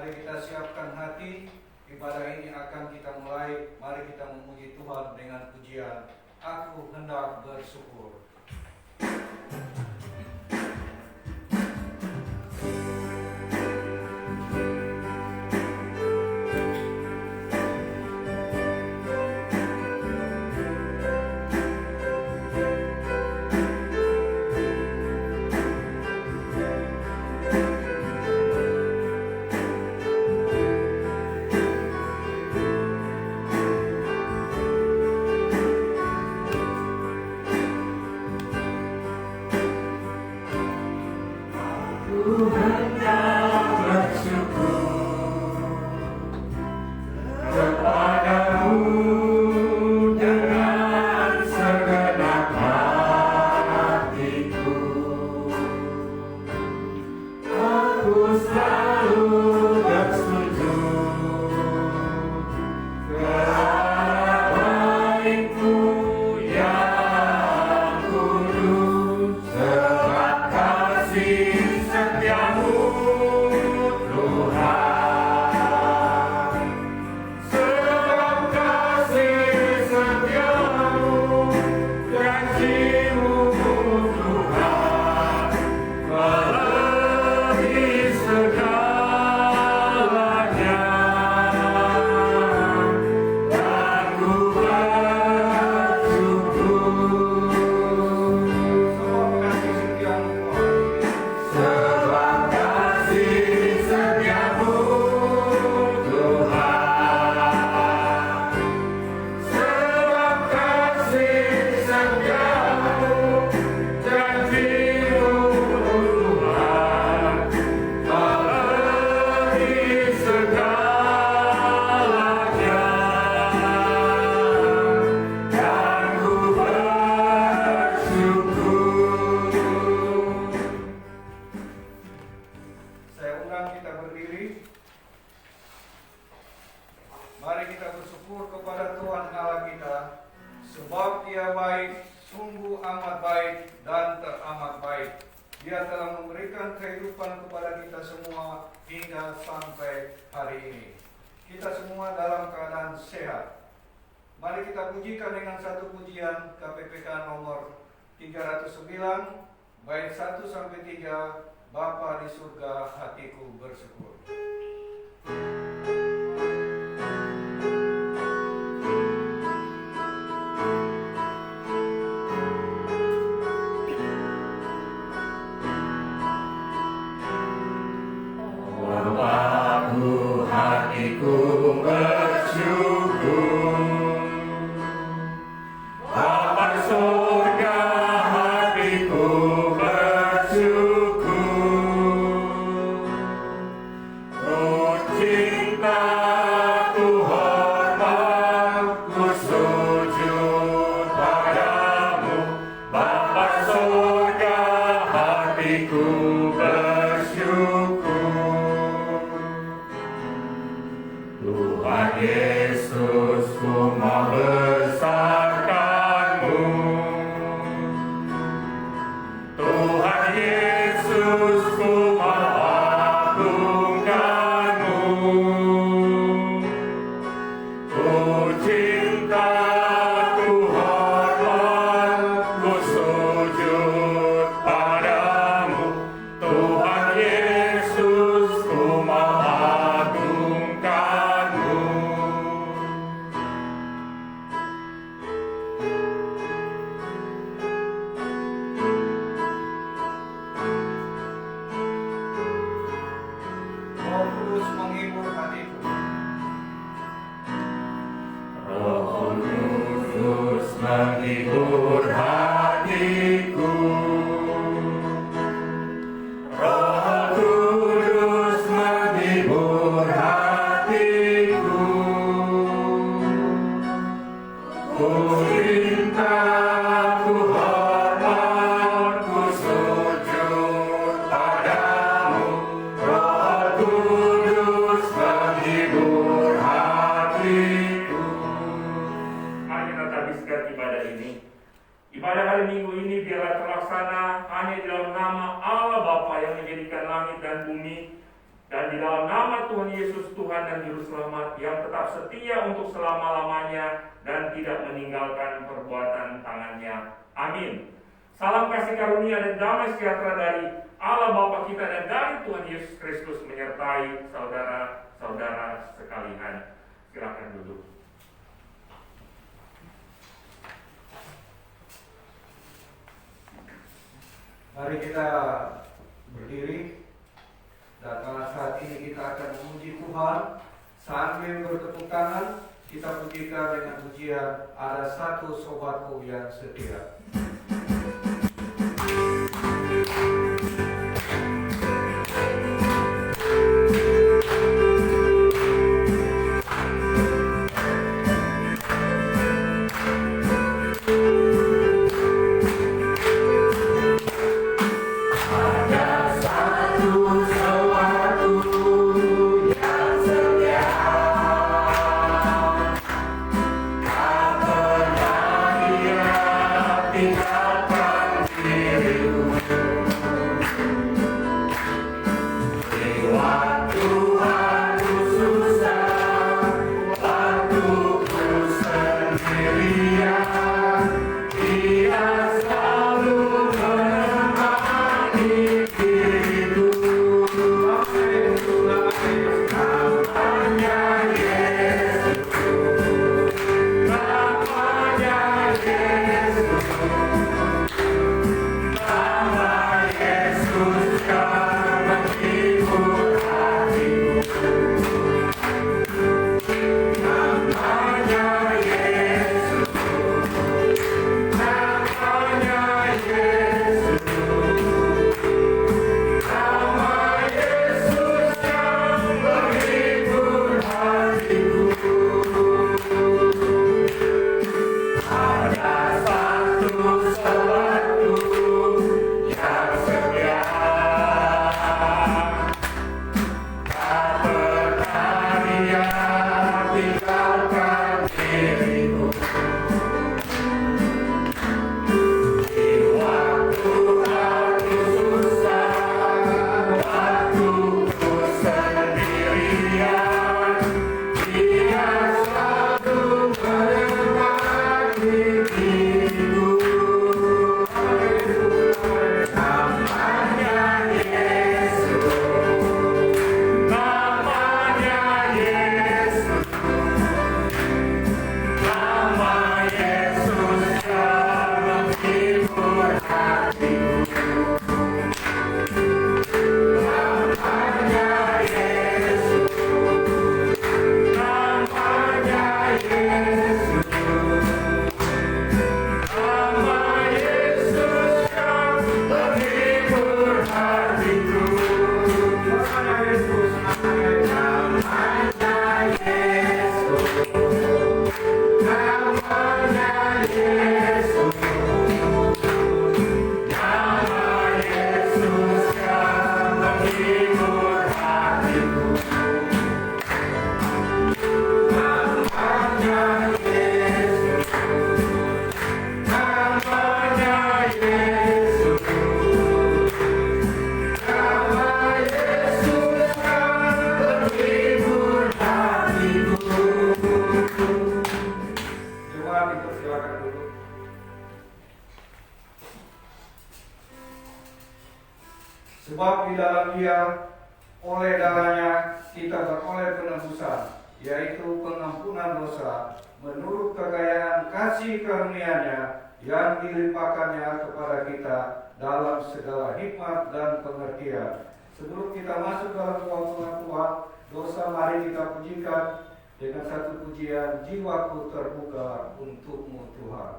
Mari kita siapkan hati. Ibadah ini akan kita mulai. Mari kita memuji Tuhan dengan pujian Aku Hendak Bersyukur. Mari kita pujikan dengan satu pujian KPPK nomor 309 bait 1 sampai 3, Bapa di surga hatiku bersyukur. Bapakku hatiku bersyukur. Menghibur hatiku, Roh Kudus menghibur hatiku. Ku cinta, ku hormat, ku sujud padamu. Roh Kudus menghibur hatiku. Mari kita habiskan ibadah ini Dan di dalam nama Tuhan Yesus, Tuhan dan Juru Selamat, yang tetap setia untuk selama-lamanya dan tidak meninggalkan perbuatan tangannya. Amin. Salam kasih karunia dan damai sejahtera dari Allah Bapa kita dan dari Tuhan Yesus Kristus menyertai saudara-saudara sekalian. Silakan duduk. Mari kita berdiri. Dan pada saat ini kita akan memuji Tuhan sambil bertepuk tangan. Kita pujikan dengan pujian Ada Satu Sobatku Yang Setia. Sebab di dalam Dia, oleh darahnya, kita beroleh penebusan, yaitu pengampunan dosa, menurut kekayaan kasih karunia-Nya yang dilimpahkannya kepada kita dalam segala hikmat dan pengertian. Sebelum kita masuk dalam pengampunan Tuhan, dosa mari kita pujikan dengan satu pujian, jiwaku terbuka untuk-Mu Tuhan.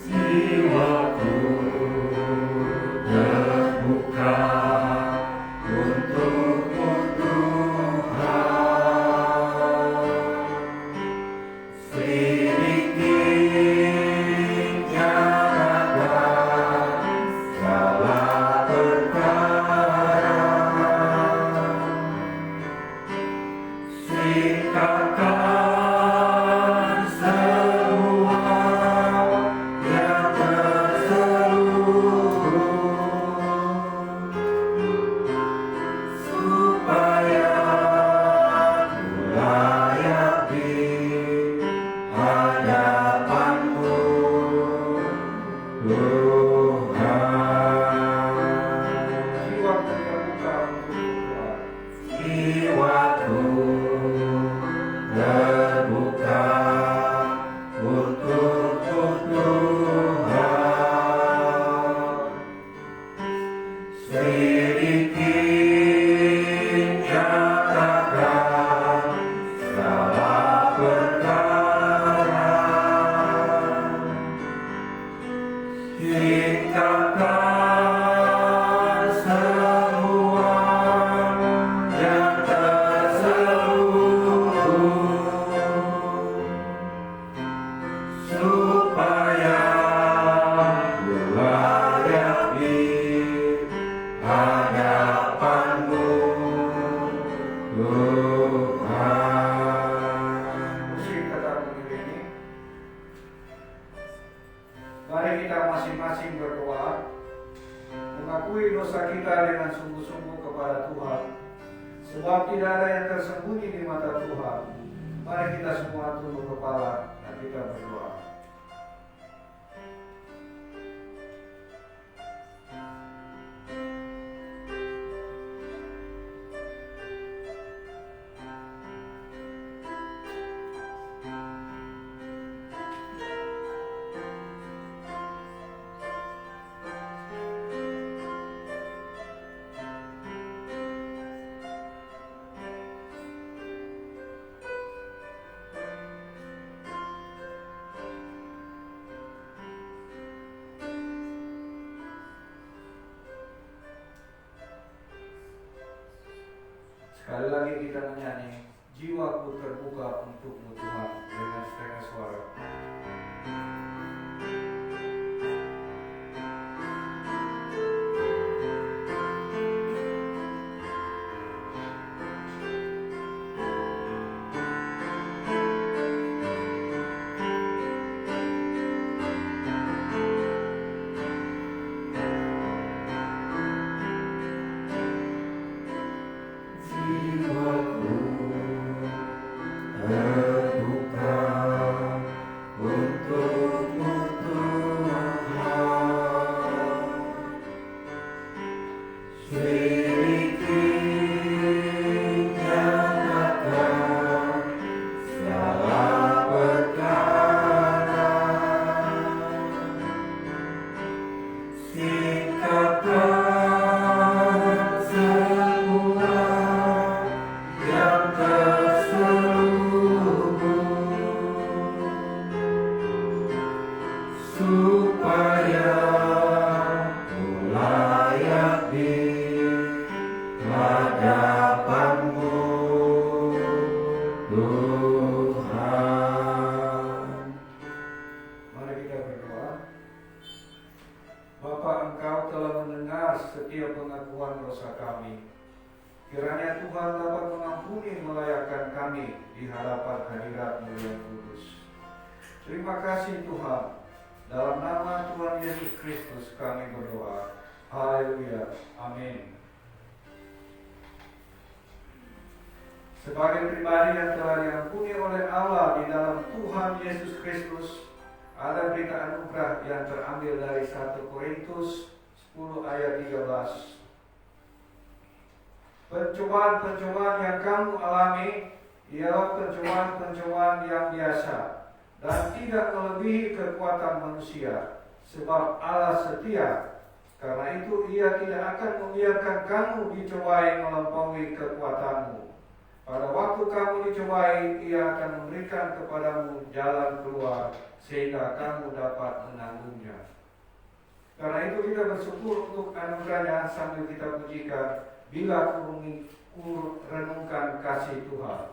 Jiwaku terbuka untuk-Mu Tuhan. untukmu Tuhan. Sedikit nyatakan segala perkara, ciptakan semua yang terselubung, supaya layak di hadapanmu Tuhan. Musik kata ini. Mari kita masing-masing berdoa, mengakui dosa kita dengan sungguh-sungguh kepada Tuhan, sebab tidak ada yang tersembunyi di mata Tuhan. Mari kita semua tunduk kepala dan kita berdoa. Sekali lagi kita menyanyi, jiwaku terbuka untukmu Tuhan, dengan setengah suara. Supaya layak di hadapanmu Tuhan. Mari kita berdoa. Bapa, Engkau telah mendengar setiap pengakuan dosa kami. Kiranya Tuhan dapat mengampuni melayakkan kami di hadapan hadirat-Mu yang kudus. Terima kasih Tuhan. Dalam nama Tuhan Yesus Kristus kami berdoa. Haleluya. Amin. Sebagai pribadi yang telah diampuni oleh Allah di dalam Tuhan Yesus Kristus, ada berita anugerah yang terambil dari 1 Korintus 10 ayat 13. Pencobaan-pencobaan yang kamu alami ialah pencobaan-pencobaan yang biasa dan tidak melebihi kekuatan manusia, sebab Allah setia. Karena itu Ia tidak akan membiarkan kamu dicobai melampaui kekuatanmu. Pada waktu kamu dicobai, Ia akan memberikan kepadamu jalan keluar sehingga kamu dapat menanggungnya. Karena itu kita bersyukur untuk anugerahnya sambil kita pujikan bila ku renungkan kasih Tuhan.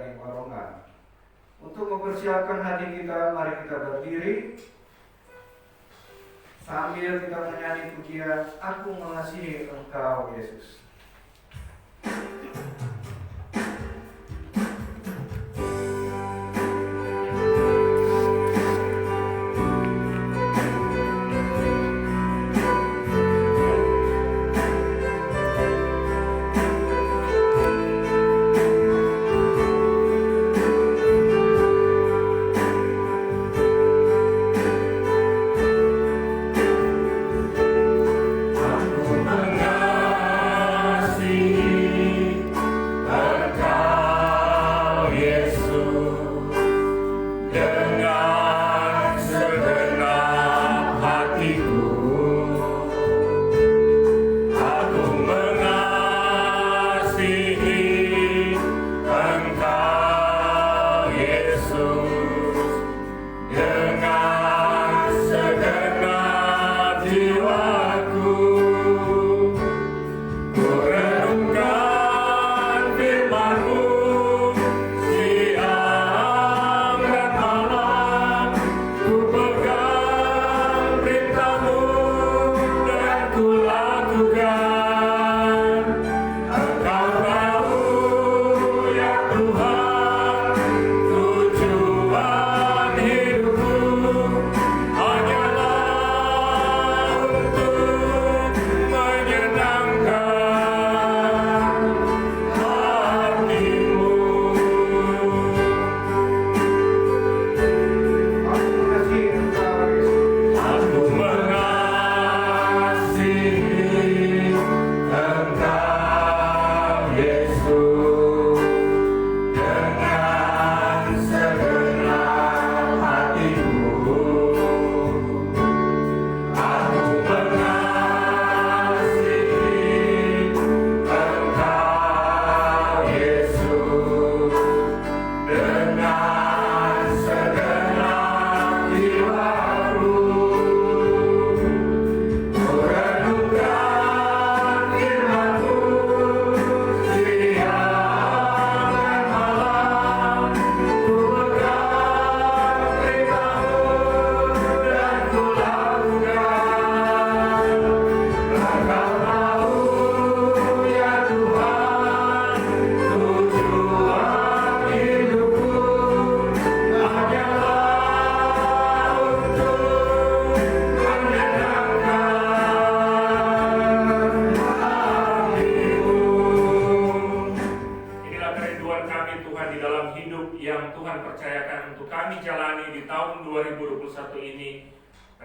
daging barongan. Untuk mempersiapkan hati kita, mari kita berdiri sambil kita menyanyi pujian Aku Mengasihi Engkau Yesus.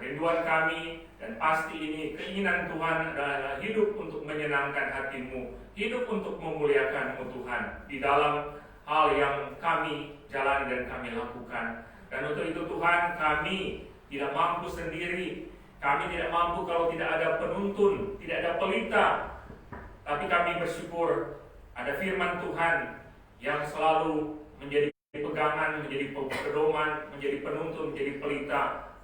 Kerinduan kami dan pasti ini keinginan Tuhan adalah hidup untuk menyenangkan hati-Mu, hidup untuk memuliakan-Mu Tuhan di dalam hal yang kami jalani dan kami lakukan. Dan untuk itu Tuhan, kami tidak mampu sendiri, kami tidak mampu kalau tidak ada penuntun, tidak ada pelita. Tapi kami bersyukur ada firman Tuhan yang selalu menjadi pegangan, menjadi pedoman, menjadi penuntun, menjadi pelita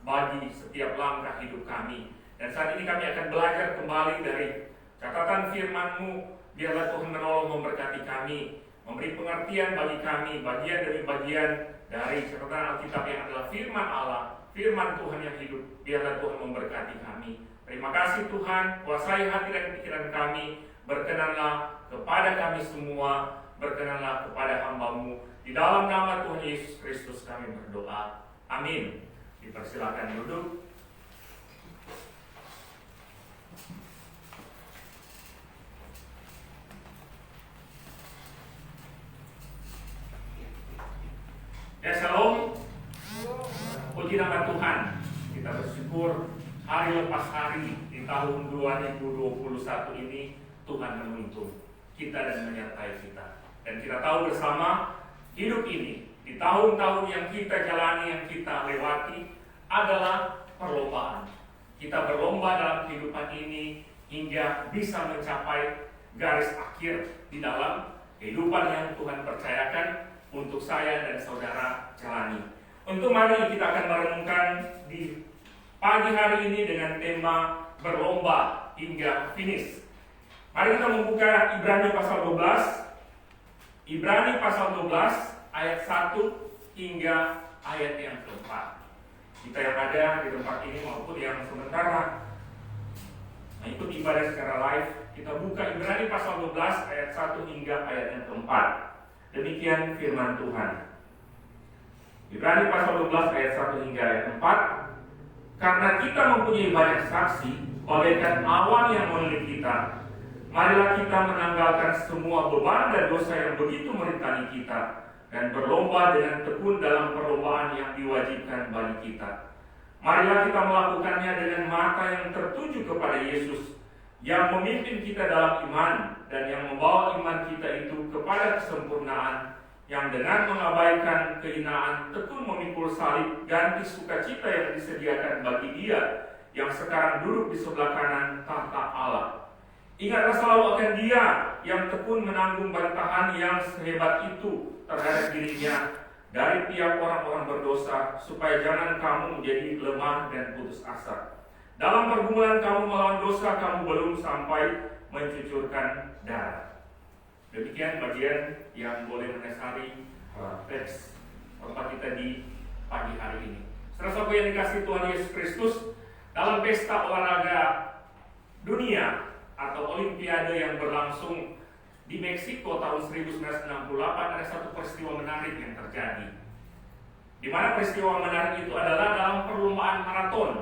bagi setiap langkah hidup kami. Dan saat ini kami akan belajar kembali dari catatan firman-Mu. Biarlah Tuhan menolong memberkati kami, memberi pengertian bagi kami, bagian demi bagian dari catatan Alkitab yang adalah firman Allah, firman Tuhan yang hidup. Biarlah Tuhan memberkati kami. Terima kasih Tuhan, kuasai hati dan pikiran kami. Berkenanlah kepada kami semua, berkenanlah kepada hamba-Mu. Di dalam nama Tuhan Yesus Kristus kami berdoa. Amin. Dipersilakan duduk. Ya, shalom. Puji nama Tuhan. Kita bersyukur hari lepas hari di tahun 2021 ini Tuhan menuntun kita dan menyertai kita. Dan kita tahu bersama hidup ini di tahun-tahun yang kita jalani, yang kita lewati adalah perlombaan. Kita berlomba dalam kehidupan ini hingga bisa mencapai garis akhir di dalam kehidupan yang Tuhan percayakan untuk saya dan saudara jalani. Untuk mari kita akan merenungkan di pagi hari ini dengan tema berlomba hingga finish. Mari kita membuka Ibrani pasal 12. Ibrani pasal 12 ayat 1 hingga ayat yang keempat. Kita yang ada di tempat ini maupun yang sementara mengikuti ibadah secara live, kita buka Ibrani pasal 12 ayat 1 hingga ayat yang keempat. Demikian firman Tuhan. Ibrani pasal 12 ayat 1 hingga ayat 4. Karena kita mempunyai banyak saksi, bagaikan awan yang melilit kita, marilah kita menanggalkan semua beban dan dosa yang begitu merintani kita, dan berlomba dengan tekun dalam perlombaan yang diwajibkan bagi kita. Marilah kita melakukannya dengan mata yang tertuju kepada Yesus, yang memimpin kita dalam iman, dan yang membawa iman kita itu kepada kesempurnaan, yang dengan mengabaikan kehinaan tekun memikul salib, ganti sukacita yang disediakan bagi Dia yang sekarang duduk di sebelah kanan tahta Allah. Ingatlah selalu akan Dia yang tekun menanggung bantahan yang sehebat itu terhadap dirinya dari pihak orang-orang berdosa, supaya jangan kamu menjadi lemah dan putus asa. Dalam pergumulan kamu melawan dosa, kamu belum sampai mencucurkan darah. Demikian bagian yang boleh mendasari teks tempat kita di pagi hari ini. Saudara-saudara yang dikasihi Tuhan Yesus Kristus, dalam pesta olahraga dunia atau Olimpiade yang berlangsung di Meksiko tahun 1968, ada satu peristiwa menarik yang terjadi. Di mana peristiwa menarik itu adalah dalam perlombaan maraton.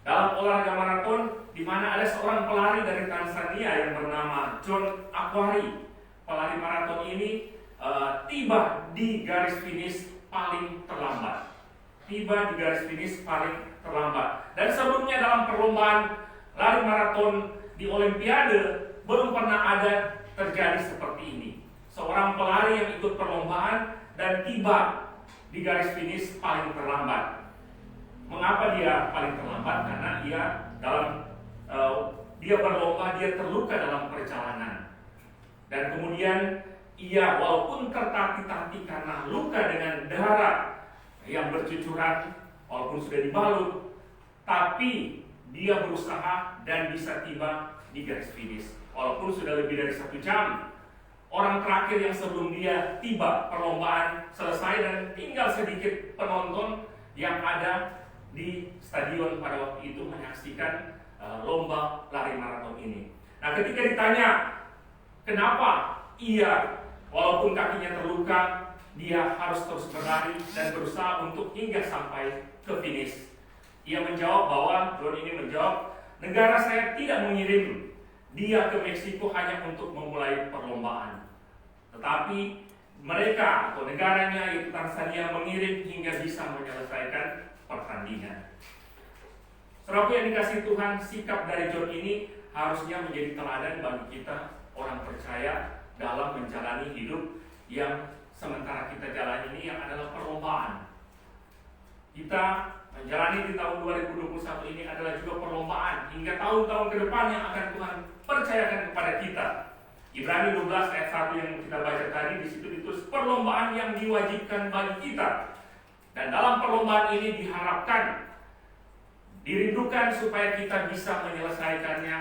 Dalam olahraga maraton, di mana ada seorang pelari dari Tanzania yang bernama John Akhwari. Pelari maraton ini tiba di garis finish paling terlambat. Dan sebelumnya dalam perlombaan lari maraton di Olimpiade belum pernah ada terjadi seperti ini. Seorang pelari yang ikut perlombaan dan tiba di garis finish paling terlambat. Mengapa dia paling terlambat? Karena dia berlomba, dia terluka dalam perjalanan. Dan kemudian ia walaupun tertati-tati karena luka dengan darah yang bercucuran, walaupun sudah dibalut, tapi dia berusaha dan bisa tiba di garis finish. Walaupun sudah lebih dari 1 jam, orang terakhir yang sebelum dia tiba perlombaan selesai dan tinggal sedikit penonton yang ada di stadion pada waktu itu menyaksikan lomba lari maraton ini. Nah, ketika ditanya kenapa ia walaupun kakinya terluka, dia harus terus berlari dan berusaha untuk hingga sampai ke finish, ia menjawab bahwa John ini menjawab, negara saya tidak mengirim dia ke Meksiko hanya untuk memulai perlombaan, tetapi mereka atau negaranya yaitu Tanzania mengirim hingga bisa menyelesaikan pertandingan. Saudaraku yang dikasihi Tuhan, sikap dari John ini harusnya menjadi teladan bagi kita orang percaya dalam menjalani hidup yang sementara kita jalani ini, yang adalah perlombaan. Kita menjalani di tahun 2021 ini adalah juga perlombaan hingga tahun-tahun ke depan yang akan Tuhan percayakan kepada kita. Ibrani 12 ayat 1 yang kita baca tadi, di situ ditulis perlombaan yang diwajibkan bagi kita. Dan dalam perlombaan ini diharapkan, dirindukan supaya kita bisa menyelesaikannya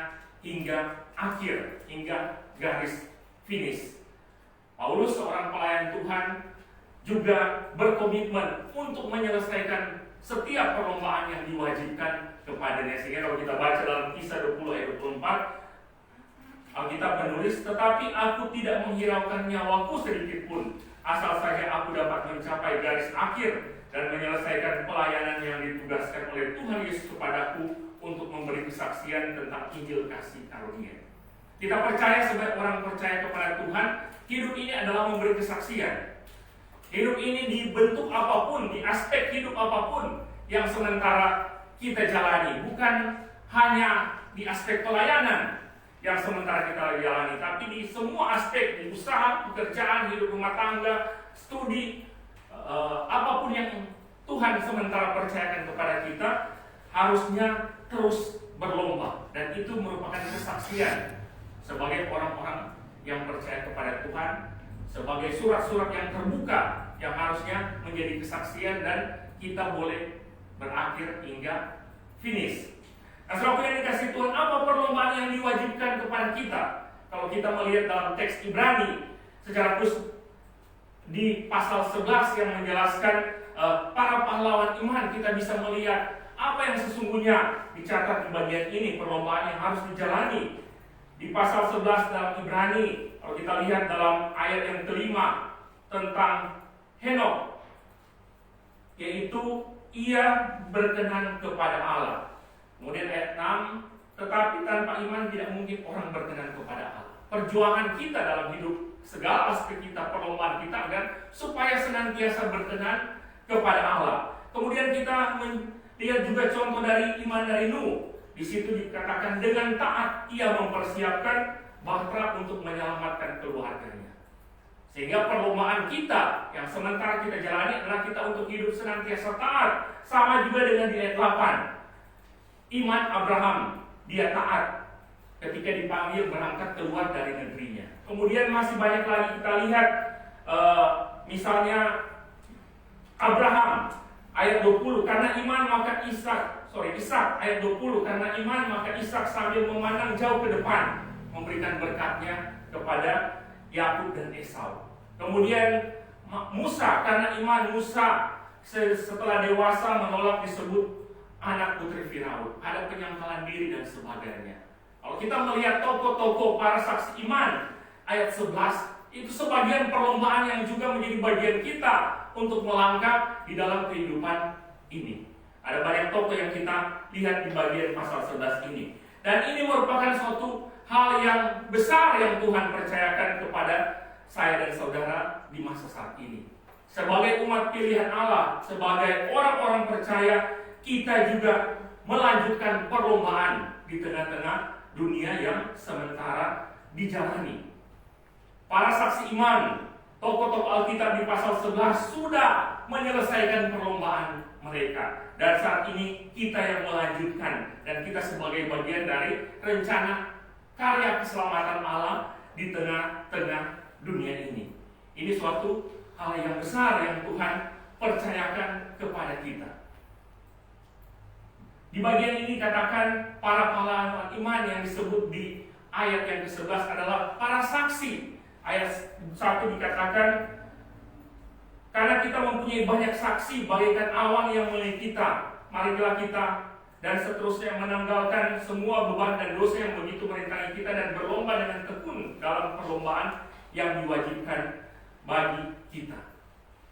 hingga akhir, hingga garis finish. Paulus, seorang pelayan Tuhan, juga berkomitmen untuk menyelesaikan setiap perlombaan yang diwajibkan kepadanya. Sehingga kalau kita baca dalam Kisah 20 ayat 24, Alkitab menulis, tetapi aku tidak menghiraukan nyawaku sedikit pun, asal saja aku dapat mencapai garis akhir dan menyelesaikan pelayanan yang ditugaskan oleh Tuhan Yesus kepadaku untuk memberi kesaksian tentang Injil kasih karunia. Kita percaya sebagai orang percaya kepada Tuhan, hidup ini adalah memberi kesaksian. Hidup ini dibentuk apapun, di aspek hidup apapun yang sementara kita jalani, bukan hanya di aspek pelayanan yang sementara kita jalani, tapi di semua aspek, di usaha, pekerjaan, hidup rumah tangga, studi, apapun yang Tuhan sementara percayakan kepada kita, harusnya terus berlomba. Dan itu merupakan kesaksian sebagai orang-orang yang percaya kepada Tuhan, sebagai surat-surat yang terbuka yang harusnya menjadi kesaksian dan kita boleh berakhir hingga finish. Nah, saudara yang dikasih Tuhan, apa perlombaan yang diwajibkan kepada kita? Kalau kita melihat dalam teks Ibrani secara khusus, di pasal 11 yang menjelaskan para pahlawan iman, kita bisa melihat apa yang sesungguhnya dicatat di bagian ini, perlombaan yang harus dijalani. Di pasal 11 dalam Ibrani, kalau kita lihat dalam ayat yang kelima tentang Henokh, yaitu ia berkenan kepada Allah. Kemudian ayat 6, tetapi tanpa iman tidak mungkin orang berkenan kepada Allah. Perjuangan kita dalam hidup, segala aspek kita, perlombaan kita agar supaya senantiasa berkenan kepada Allah. Kemudian kita lihat juga contoh dari iman dari Nuh. Di situ dikatakan dengan taat ia mempersiapkan bahtera untuk menyelamatkan keluarganya. Sehingga perlombaan kita yang sementara kita jalani adalah kita untuk hidup senantiasa taat. Sama juga dengan di ayat 8. Iman Abraham, dia taat ketika dipanggil berangkat keluar dari negerinya. Kemudian masih banyak lagi kita lihat, misalnya Abraham ayat 20, karena iman maka Ishak ayat 20, karena iman maka Ishak sambil memandang jauh ke depan memberikan berkatnya kepada Yakub dan Esau. Kemudian Musa, karena iman Musa setelah dewasa menolak disebut anak putri Firaun, ada penyangkalan diri dan sebagainya. Kalau kita melihat tokoh-tokoh para saksi iman ayat 11, itu sebagian perlombaan yang juga menjadi bagian kita untuk melangkah di dalam kehidupan ini. Ada banyak tokoh yang kita lihat di bagian pasal 11 ini. Dan ini merupakan suatu hal yang besar yang Tuhan percayakan kepada saya dan saudara di masa saat ini. Sebagai umat pilihan Allah, sebagai orang-orang percaya, kita juga melanjutkan perlombaan di tengah-tengah dunia yang sementara dijalani. Para saksi iman, tokoh-tokoh Alkitab di pasal 11 sudah menyelesaikan perlombaan mereka. Dan saat ini kita yang melanjutkan, dan kita sebagai bagian dari rencana karya keselamatan Allah di tengah-tengah dunia ini. Ini suatu hal yang besar yang Tuhan percayakan kepada kita. Di bagian ini katakan para pahlawan iman yang disebut di ayat yang ke-11 adalah para saksi. Ayat 1 dikatakan, karena kita mempunyai banyak saksi bagaikan awan yang melilit kita, marilah kita dan seterusnya menanggalkan semua beban dan dosa yang begitu merintangi kita dan berlomba dengan tekun dalam perlombaan yang diwajibkan bagi kita.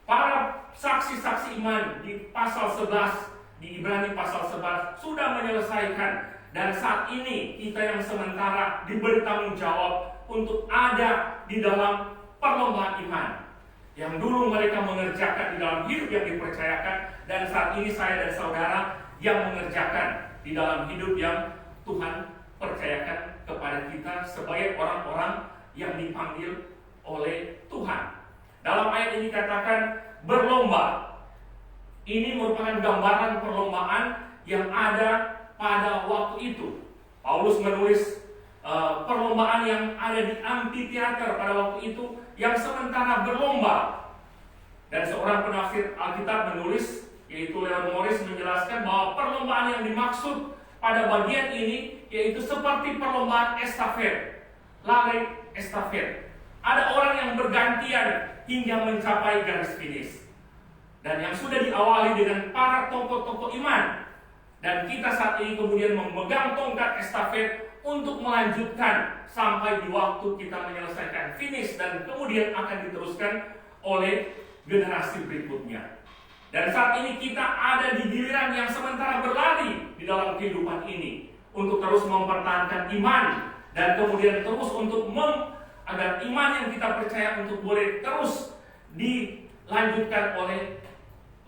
Para saksi-saksi iman di pasal 11, di Ibrani pasal 11 sudah menyelesaikan, dan saat ini kita yang sementara diberi tanggung jawab untuk ada di dalam perlombaan iman yang dulu mereka mengerjakan di dalam hidup yang dipercayakan, dan saat ini saya dan saudara yang mengerjakan di dalam hidup yang Tuhan percayakan kepada kita sebagai orang-orang yang dipanggil oleh Tuhan. Dalam ayat ini katakan berlomba. Ini merupakan gambaran perlombaan yang ada pada waktu itu. Paulus menulis perlombaan yang ada di amfiteater pada waktu itu yang sementara berlomba. Dan seorang penafsir Alkitab menulis, yaitu Leon Morris, menjelaskan bahwa perlombaan yang dimaksud pada bagian ini yaitu seperti perlombaan estafet, lari estafet. Ada orang yang bergantian hingga mencapai garis finish, dan yang sudah diawali dengan para tokoh-tokoh iman. Dan kita saat ini kemudian memegang tongkat estafet untuk melanjutkan sampai di waktu kita menyelesaikan finish, dan kemudian akan diteruskan oleh generasi berikutnya. Dan saat ini kita ada di giliran yang sementara berlari di dalam kehidupan ini untuk terus mempertahankan iman, dan kemudian terus untuk agar iman yang kita percaya untuk boleh terus dilanjutkan oleh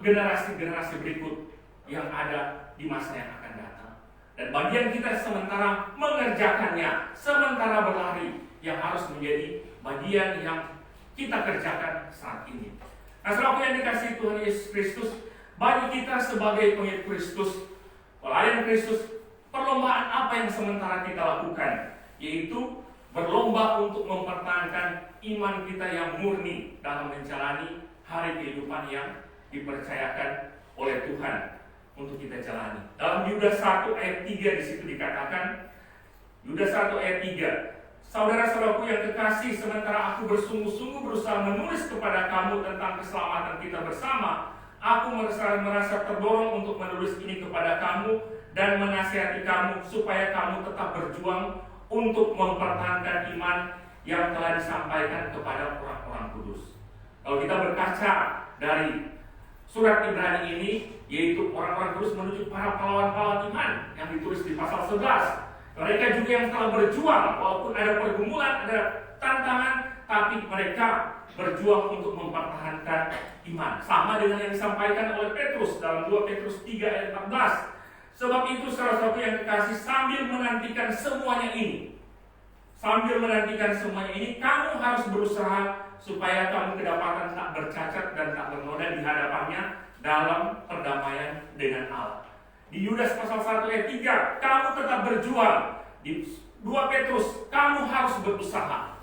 generasi-generasi berikut yang ada di masa yang akan datang. Dan bagian kita sementara mengerjakannya, sementara berlari, yang harus menjadi bagian yang kita kerjakan saat ini. Nah, saudara yang dikasihi Tuhan Yesus Kristus, bagi kita sebagai pengikut Kristus, pelayan Kristus, perlombaan apa yang sementara kita lakukan? Yaitu berlomba untuk mempertahankan iman kita yang murni dalam menjalani hari kehidupan yang dipercayakan oleh Tuhan untuk kita jalani. Dalam Yudas 1 ayat 3 di situ dikatakan, Yudas 1 ayat 3, Saudara-saudaraku yang kekasih, sementara aku bersungguh-sungguh berusaha menulis kepada kamu tentang keselamatan kita bersama, aku merasa terdorong untuk menulis ini kepada kamu dan menasihati kamu supaya kamu tetap berjuang untuk mempertahankan iman yang telah disampaikan kepada orang-orang kudus. Kalau kita berkaca dari surat Ibrani ini, yaitu orang-orang kudus menuju para pahlawan-pahlawan iman yang ditulis di pasal 11. Mereka juga yang telah berjuang, walaupun ada pergumulan, ada tantangan, tapi mereka berjuang untuk mempertahankan iman. Sama dengan yang disampaikan oleh Petrus dalam 2 Petrus 3 ayat 14. Sebab itu saudara-saudaraku yang kekasih, sambil menantikan semuanya ini, kamu harus berusaha supaya kamu kedapatan tak bercacat dan tak bernoda di hadapannya dalam perdamaian dengan Allah. Di Yudas pasal 1 ayat 3, kamu tetap berjuang. Di 2 Petrus, kamu harus berusaha.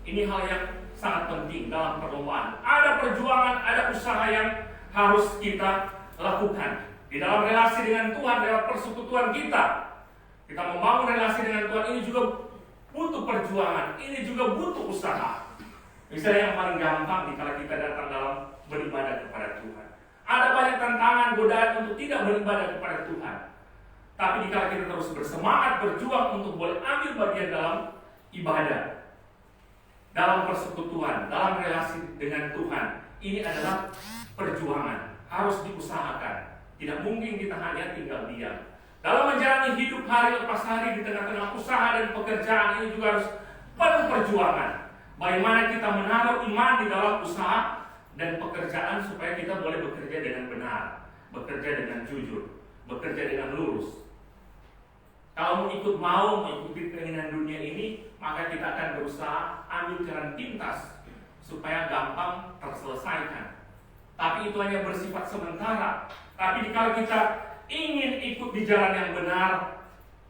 Ini hal yang sangat penting dalam perlombaan. Ada perjuangan, ada usaha yang harus kita lakukan. Di dalam relasi dengan Tuhan, dalam persekutuan kita membangun relasi dengan Tuhan, ini juga butuh perjuangan, ini juga butuh usaha. Misalnya yang paling gampang kalau kita datang dalam beribadah kepada Tuhan. Ada banyak tantangan, godaan untuk tidak beribadah kepada Tuhan. Tapi jika kita terus bersemangat, berjuang untuk boleh ambil bagian dalam ibadah, dalam persekutuan, dalam relasi dengan Tuhan, ini adalah perjuangan, harus diusahakan. Tidak mungkin kita hanya tinggal diam. Dalam menjalani hidup hari lepas hari di tengah-tengah usaha dan pekerjaan, ini juga harus penuh perjuangan. Bagaimana kita menaruh iman di dalam usaha dan pekerjaan supaya kita boleh bekerja dengan benar, bekerja dengan jujur, bekerja dengan lurus. Kalau mau mengikuti keinginan dunia ini, maka kita akan berusaha ambil jalan pintas supaya gampang terselesaikan. Tapi itu hanya bersifat sementara. Tapi jika kita ingin ikut di jalan yang benar,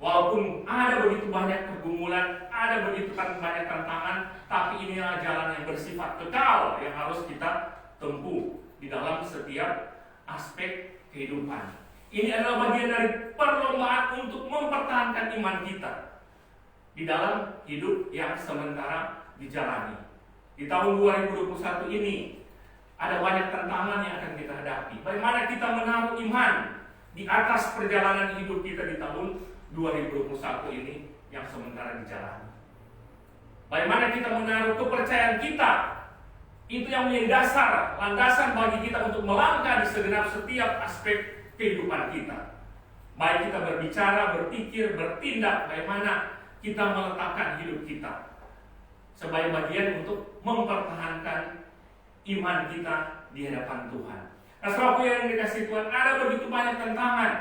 walaupun ada begitu banyak pergumulan, ada begitu banyak tantangan, tapi inilah jalan yang bersifat kekal yang harus kita tempuh di dalam setiap aspek kehidupan. Ini adalah bagian dari perlombaan untuk mempertahankan iman kita di dalam hidup yang sementara dijalani. Di tahun 2021 ini ada banyak tantangan yang akan kita hadapi. Bagaimana kita menaruh iman di atas perjalanan hidup kita di tahun 2021 ini yang sementara dijalani. Bagaimana kita menaruh kepercayaan kita, itu yang menjadi dasar, landasan bagi kita untuk melangkah di segenap setiap aspek kehidupan kita. Baik kita berbicara, berpikir, bertindak, bagaimana kita meletakkan hidup kita sebagai bagian untuk mempertahankan iman kita di hadapan Tuhan. Nah, saudaraku yang dikasihi Tuhan, ada begitu banyak tantangan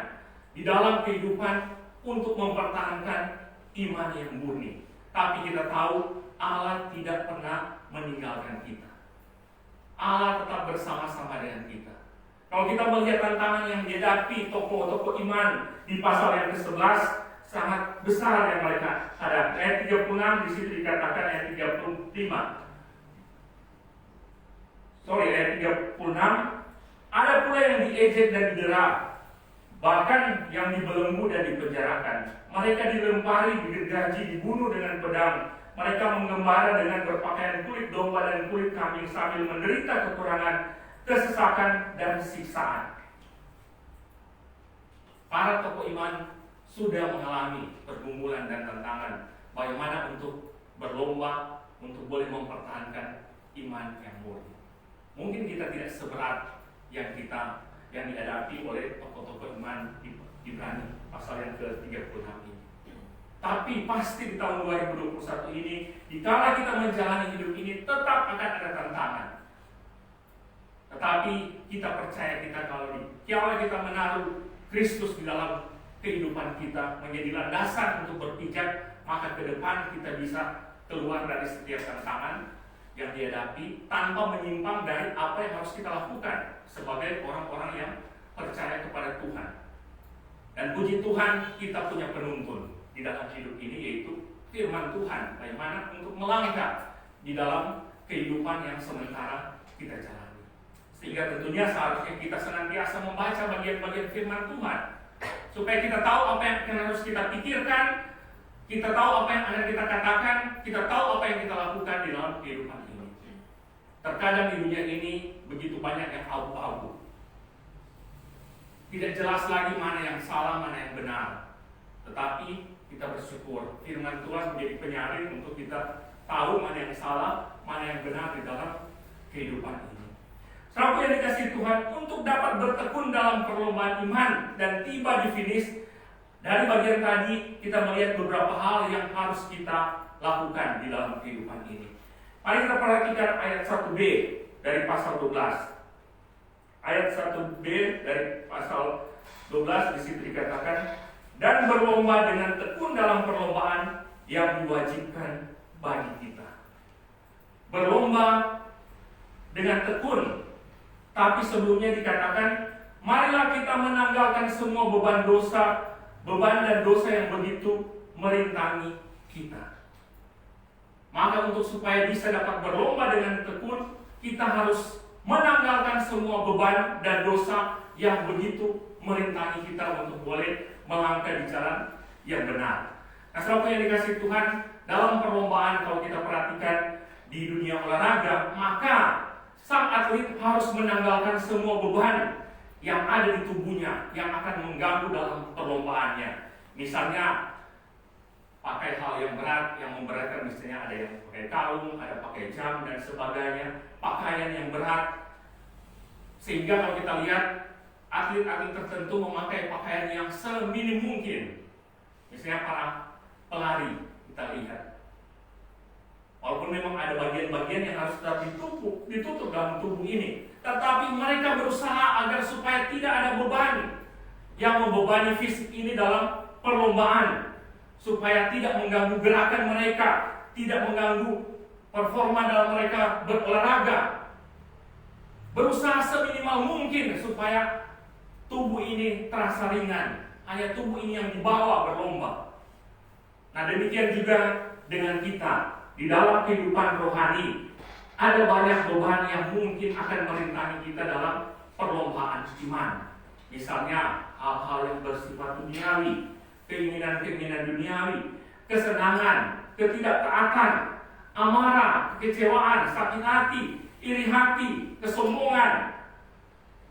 di dalam kehidupan untuk mempertahankan iman yang murni. Tapi kita tahu Allah tidak pernah meninggalkan kita. Allah tetap bersama-sama dengan kita. Kalau kita melihat tantangan yang dihadapi tokoh-tokoh iman di pasal yang ke-11, sangat besar yang mereka hadapi. Ayat 36 di situ dikatakan ayat 35. Ayat 36, ada pula yang diejek dan didera, bahkan yang dibelenggu dan dipenjarakan. Mereka dilempari, digergaji, dibunuh dengan pedang. Mereka menggembara dengan berpakaian kulit domba dan kulit kambing sambil menderita kekurangan, kesesakan, dan siksaan. Para tokoh iman sudah mengalami pergumulan dan tantangan. Bagaimana untuk berlomba untuk boleh mempertahankan iman yang murni. Mungkin kita tidak seberat yang dihadapi oleh tokoh-tokoh iman di Ibrani pasal yang ke-36 ini. Tapi pasti di tahun 2021 ini, dikala kita menjalani hidup ini, tetap akan ada tantangan. Tetapi kita percaya kalau kita menaruh Kristus di dalam kehidupan kita menjadi landasan untuk berpijak, maka ke depan kita bisa keluar dari setiap tantangan yang dihadapi tanpa menyimpang dari apa yang harus kita lakukan sebagai orang-orang yang percaya kepada Tuhan. Dan puji Tuhan, kita punya penuntun di dalam hidup ini, yaitu firman Tuhan. Bagaimana untuk melangkah di dalam kehidupan yang sementara kita jalani. Sehingga tentunya seharusnya kita senantiasa membaca bagian-bagian firman Tuhan, supaya kita tahu apa yang harus kita pikirkan, Kita tahu apa yang akan kita katakan, kita tahu apa yang kita lakukan di dalam kehidupan ini. Terkadang di dunia ini begitu banyak yang abu-abu. Tidak jelas lagi mana yang salah, mana yang benar. Tetapi kita bersyukur firman Tuhan menjadi penyaring untuk kita tahu mana yang salah, mana yang benar di dalam kehidupan ini. Saudara yang dikasihi Tuhan, untuk dapat bertekun dalam perlombaan iman dan tiba di finish, dari bagian tadi kita melihat beberapa hal yang harus kita lakukan di dalam kehidupan ini. Mari kita perhatikan ayat 1b dari pasal 12. Ayat 1b dari pasal 12 di situ dikatakan, dan berlomba dengan tekun dalam perlombaan yang diwajibkan bagi kita. Berlomba dengan tekun, tapi sebelumnya dikatakan, marilah kita menanggalkan semua beban dosa, beban dan dosa yang begitu merintangi kita. Maka untuk supaya bisa dapat berlomba dengan tekun, kita harus menanggalkan semua beban dan dosa yang begitu merintangi kita untuk boleh melangkah di jalan yang benar. Nah, saudara yang dikasihi Tuhan, dalam perlombaan kalau kita perhatikan di dunia olahraga, maka sang atlet harus menanggalkan semua beban yang ada di tubuhnya yang akan mengganggu dalam perlombaannya. Misalnya pakai hal yang berat, yang memberatkan, misalnya ada yang pakai kalung, ada pakai jam dan sebagainya, pakaian yang berat. Sehingga kalau kita lihat atlet-atlet tertentu memakai pakaian yang seminim mungkin. Misalnya para pelari, kita lihat. Walaupun memang ada bagian-bagian yang harus tetap ditutup dalam tubuh ini, tetapi mereka berusaha agar supaya tidak ada beban yang membebani fisik ini dalam perlombaan, supaya tidak mengganggu gerakan mereka, tidak mengganggu performa dalam mereka berolahraga. Berusaha seminimal mungkin supaya tubuh ini terasa ringan, hanya tubuh ini yang dibawa berlomba. Nah, demikian juga dengan kita di dalam kehidupan rohani. Ada banyak beban yang mungkin akan merintangi kita dalam perlombaan iman. Misalnya hal-hal yang bersifat duniawi, keinginan-keinginan duniawi, kesenangan, ketidaktaatan, amarah, kekecewaan, sakit hati, iri hati, kesombongan,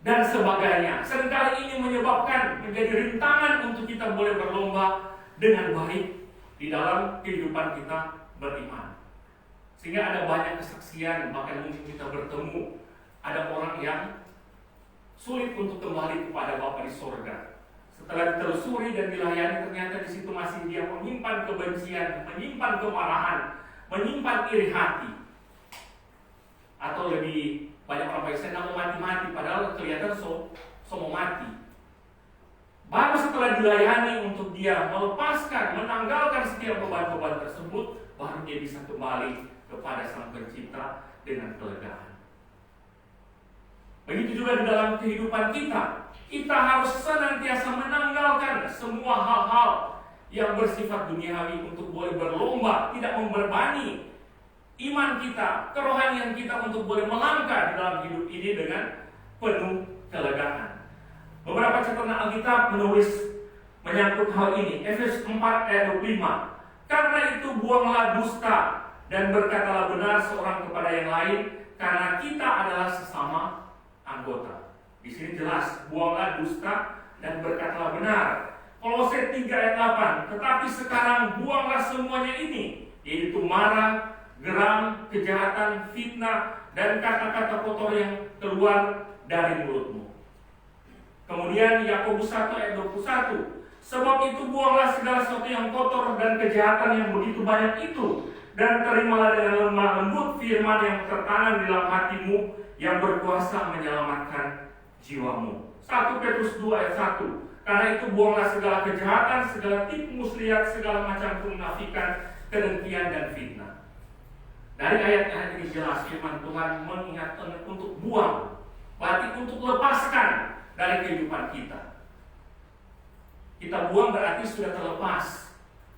dan sebagainya. Seringkali ini menyebabkan menjadi rintangan untuk kita boleh berlomba dengan baik di dalam kehidupan kita beriman. Sehingga ada banyak kesaksian, bahkan mungkin kita bertemu ada orang yang sulit untuk kembali kepada Bapa di sorga. Setelah ditelusuri dan dilayani, ternyata di situ masih dia menyimpan kebencian, menyimpan kemarahan, menyimpan iri hati. Atau lebih banyak orang baik, saya mau mati-mati, padahal kelihatan mau mati. Baru setelah dilayani untuk dia melepaskan, menanggalkan setiap beban-beban tersebut, baru dia bisa kembali kepada Sang Pencipta dengan kelegaan. Begitu juga di dalam kehidupan kita. Kita harus senantiasa menanggalkan semua hal-hal yang bersifat duniawi untuk boleh berlomba, tidak membebani iman kita, kerohanian kita untuk boleh melangkah di dalam hidup ini dengan penuh kelegaan. Beberapa catatan Alkitab menulis menyangkut hal ini. Efesus 4 ayat 25. Karena itu buanglah dusta dan berkatalah benar seorang kepada yang lain, karena kita adalah sesama anggota. Di sini jelas, buanglah dusta dan berkatalah benar. Kolose 3 ayat 8. Tetapi sekarang buanglah semuanya ini, yaitu marah, geram, kejahatan, fitnah, dan kata-kata kotor yang keluar dari mulutmu. Kemudian Yakobus 1 ayat 21. Sebab itu buanglah segala sesuatu yang kotor dan kejahatan yang begitu banyak itu, dan terimalah dengan lemah lembut firman yang tertanam di dalam hatimu, yang berkuasa menyelamatkan jiwamu. 1 Petrus 2 ayat 1. Karena itu buanglah segala kejahatan, segala tipu muslihat, segala macam kemunafikan, kedengkian dan fitnah. Dari ayat-ayat ini jelas firman Tuhan mengingatkan untuk buang, berarti untuk lepaskan dari kehidupan kita. Kita buang berarti sudah terlepas.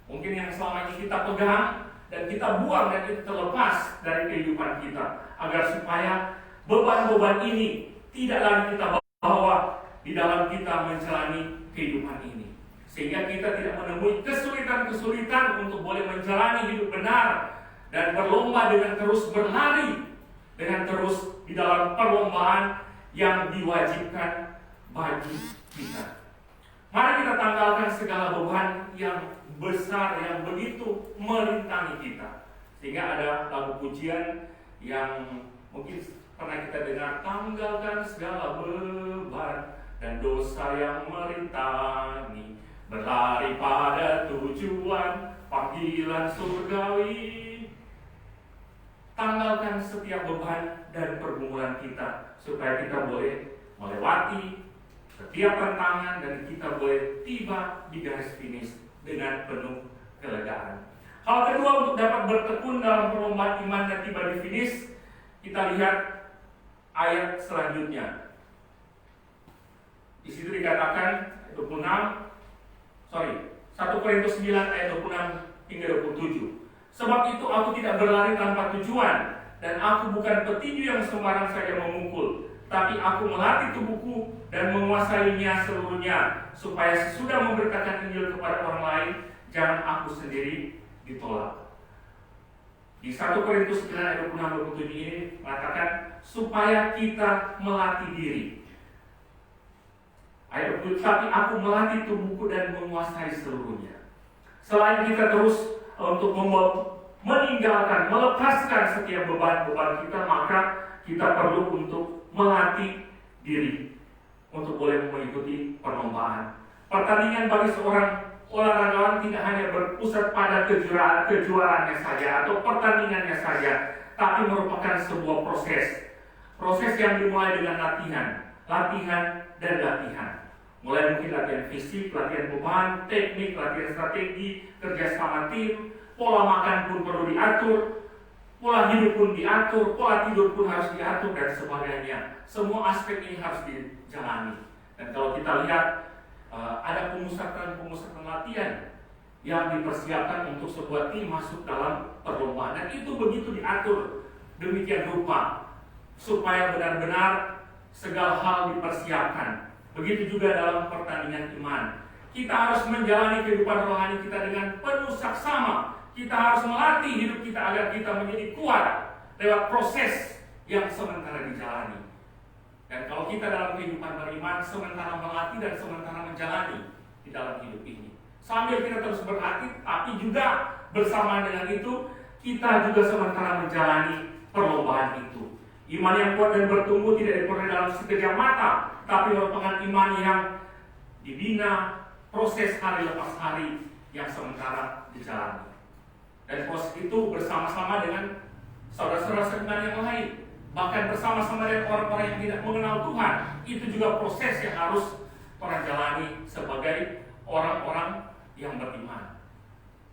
Mungkin yang selama ini kita pegang dan kita buang dan itu terlepas dari kehidupan kita, agar supaya beban-beban ini tidak lagi kita bawa di dalam kita menjalani kehidupan ini. sehingga kita tidak menemui kesulitan-kesulitan untuk boleh menjalani hidup benar dan berlomba dengan terus berlari, dengan terus di dalam perlombaan yang diwajibkan bagi kita. Mari kita tanggalkan segala beban yang besar yang begitu merintangi kita. Sehingga ada lagu pujian yang mungkin pernah kita dengar, tanggalkan segala beban dan dosa yang merintangi, berlari pada tujuan panggilan surgawi. Tanggalkan setiap beban dan pergumulan kita supaya kita boleh melewati setiap tantangan dan kita boleh tiba di garis finish dengan penuh kelegaan. Hal kedua untuk dapat bertekun dalam perlombaan iman dan tiba di finish, kita lihat ayat selanjutnya. Di situ dikatakan 1 Korintus 9 ayat 26 hingga 27. Sebab itu aku tidak berlari tanpa tujuan, dan aku bukan petinju yang sembarang saja memukul, tapi aku melatih tubuhku dan menguasainya seluruhnya, supaya sesudah memberitakan Injil kepada orang lain, jangan aku sendiri ditolak. Di 1 Korintus 9 ayat 26-27 ini mengatakan supaya kita melatih diri. Ayat 27, tapi aku melatih tubuhku dan menguasai seluruhnya. Selain kita terus untuk meninggalkan, melepaskan setiap beban-beban kita, maka kita perlu untuk melatih diri untuk boleh mengikuti perlombaan. Pertandingan bagi seorang olahragawan tidak hanya berpusat pada kejuaraannya saja atau pertandingannya saja, tapi merupakan sebuah proses yang dimulai dengan latihan dan latihan. Mulai mungkin latihan fisik, latihan beban, teknik, latihan strategi, kerjasama tim, pola makan pun perlu diatur, pola hidup pun diatur, pola tidur pun harus diatur dan sebagainya. Semua aspek ini harus dijalani. Dan kalau kita lihat ada pemusatan latihan yang dipersiapkan untuk sebuah tim masuk dalam perlombaan, dan itu begitu diatur demikian rupa supaya benar-benar segala hal dipersiapkan. Begitu juga dalam pertandingan iman. Kita harus menjalani kehidupan rohani kita dengan penuh saksama. Kita harus melatih hidup kita agar kita menjadi kuat lewat proses yang sementara dijalani. Dan kalau kita dalam kehidupan beriman, sementara melatih dan sementara menjalani di dalam hidup ini, sambil kita terus berlatih, tapi juga bersama dengan itu kita juga sementara menjalani perlombaan itu. Iman yang kuat dan bertumbuh tidak diperoleh dalam sekejap mata, tapi merupakan iman yang dibina proses hari lepas hari yang sementara dijalani. Dan proses itu bersama-sama dengan saudara-saudara seiman yang lain, bahkan bersama-sama dengan orang-orang yang tidak mengenal Tuhan. Itu juga proses yang harus orang jalani sebagai orang-orang yang beriman.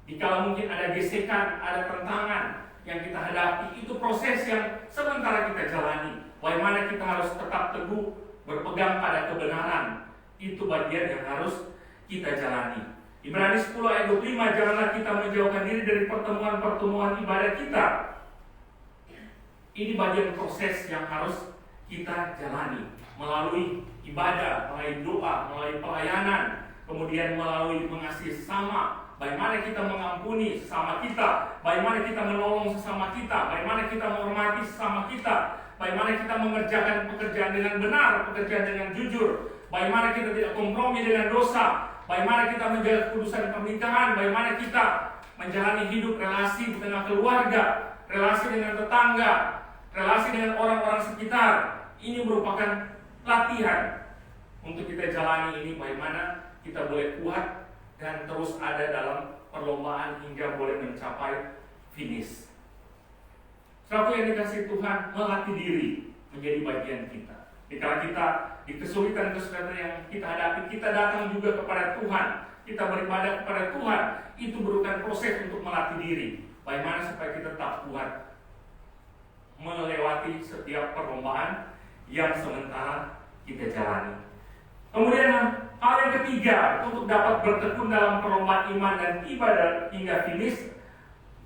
Jika mungkin ada gesekan, ada tentangan yang kita hadapi, itu proses yang sementara kita jalani. Bagaimana kita harus tetap teguh berpegang pada kebenaran, itu bagian yang harus kita jalani. Ibrani 10 ayat 25, janganlah kita menjauhkan diri dari pertemuan-pertemuan ibadah kita. Ini bagian proses yang harus kita jalani melalui ibadah, melalui doa, melalui pelayanan, kemudian melalui mengasihi sesama. Bagaimana kita mengampuni sesama kita, bagaimana kita menolong sesama kita, bagaimana kita menghormati sesama kita, bagaimana kita mengerjakan pekerjaan dengan benar, pekerjaan dengan jujur, bagaimana kita tidak kompromi dengan dosa, bagaimana kita menjaga kekudusan pernikahan, bagaimana kita menjalani hidup relasi di tengah keluarga, relasi dengan tetangga, relasi dengan orang-orang sekitar. Ini merupakan latihan untuk kita jalani ini, bagaimana kita boleh kuat dan terus ada dalam perlombaan hingga boleh mencapai finish. Satu yang dikasih Tuhan, melatih diri menjadi bagian kita. Jika kita di kesulitan-kesulitan yang kita hadapi, kita datang juga kepada Tuhan, kita beribadah kepada Tuhan, itu merupakan proses untuk melatih diri. Bagaimana supaya kita tetap kuat melewati setiap perlombaan yang sementara kita jalani. Kemudian hal yang ketiga, untuk dapat bertekun dalam perlombaan iman dan ibadah hingga finish,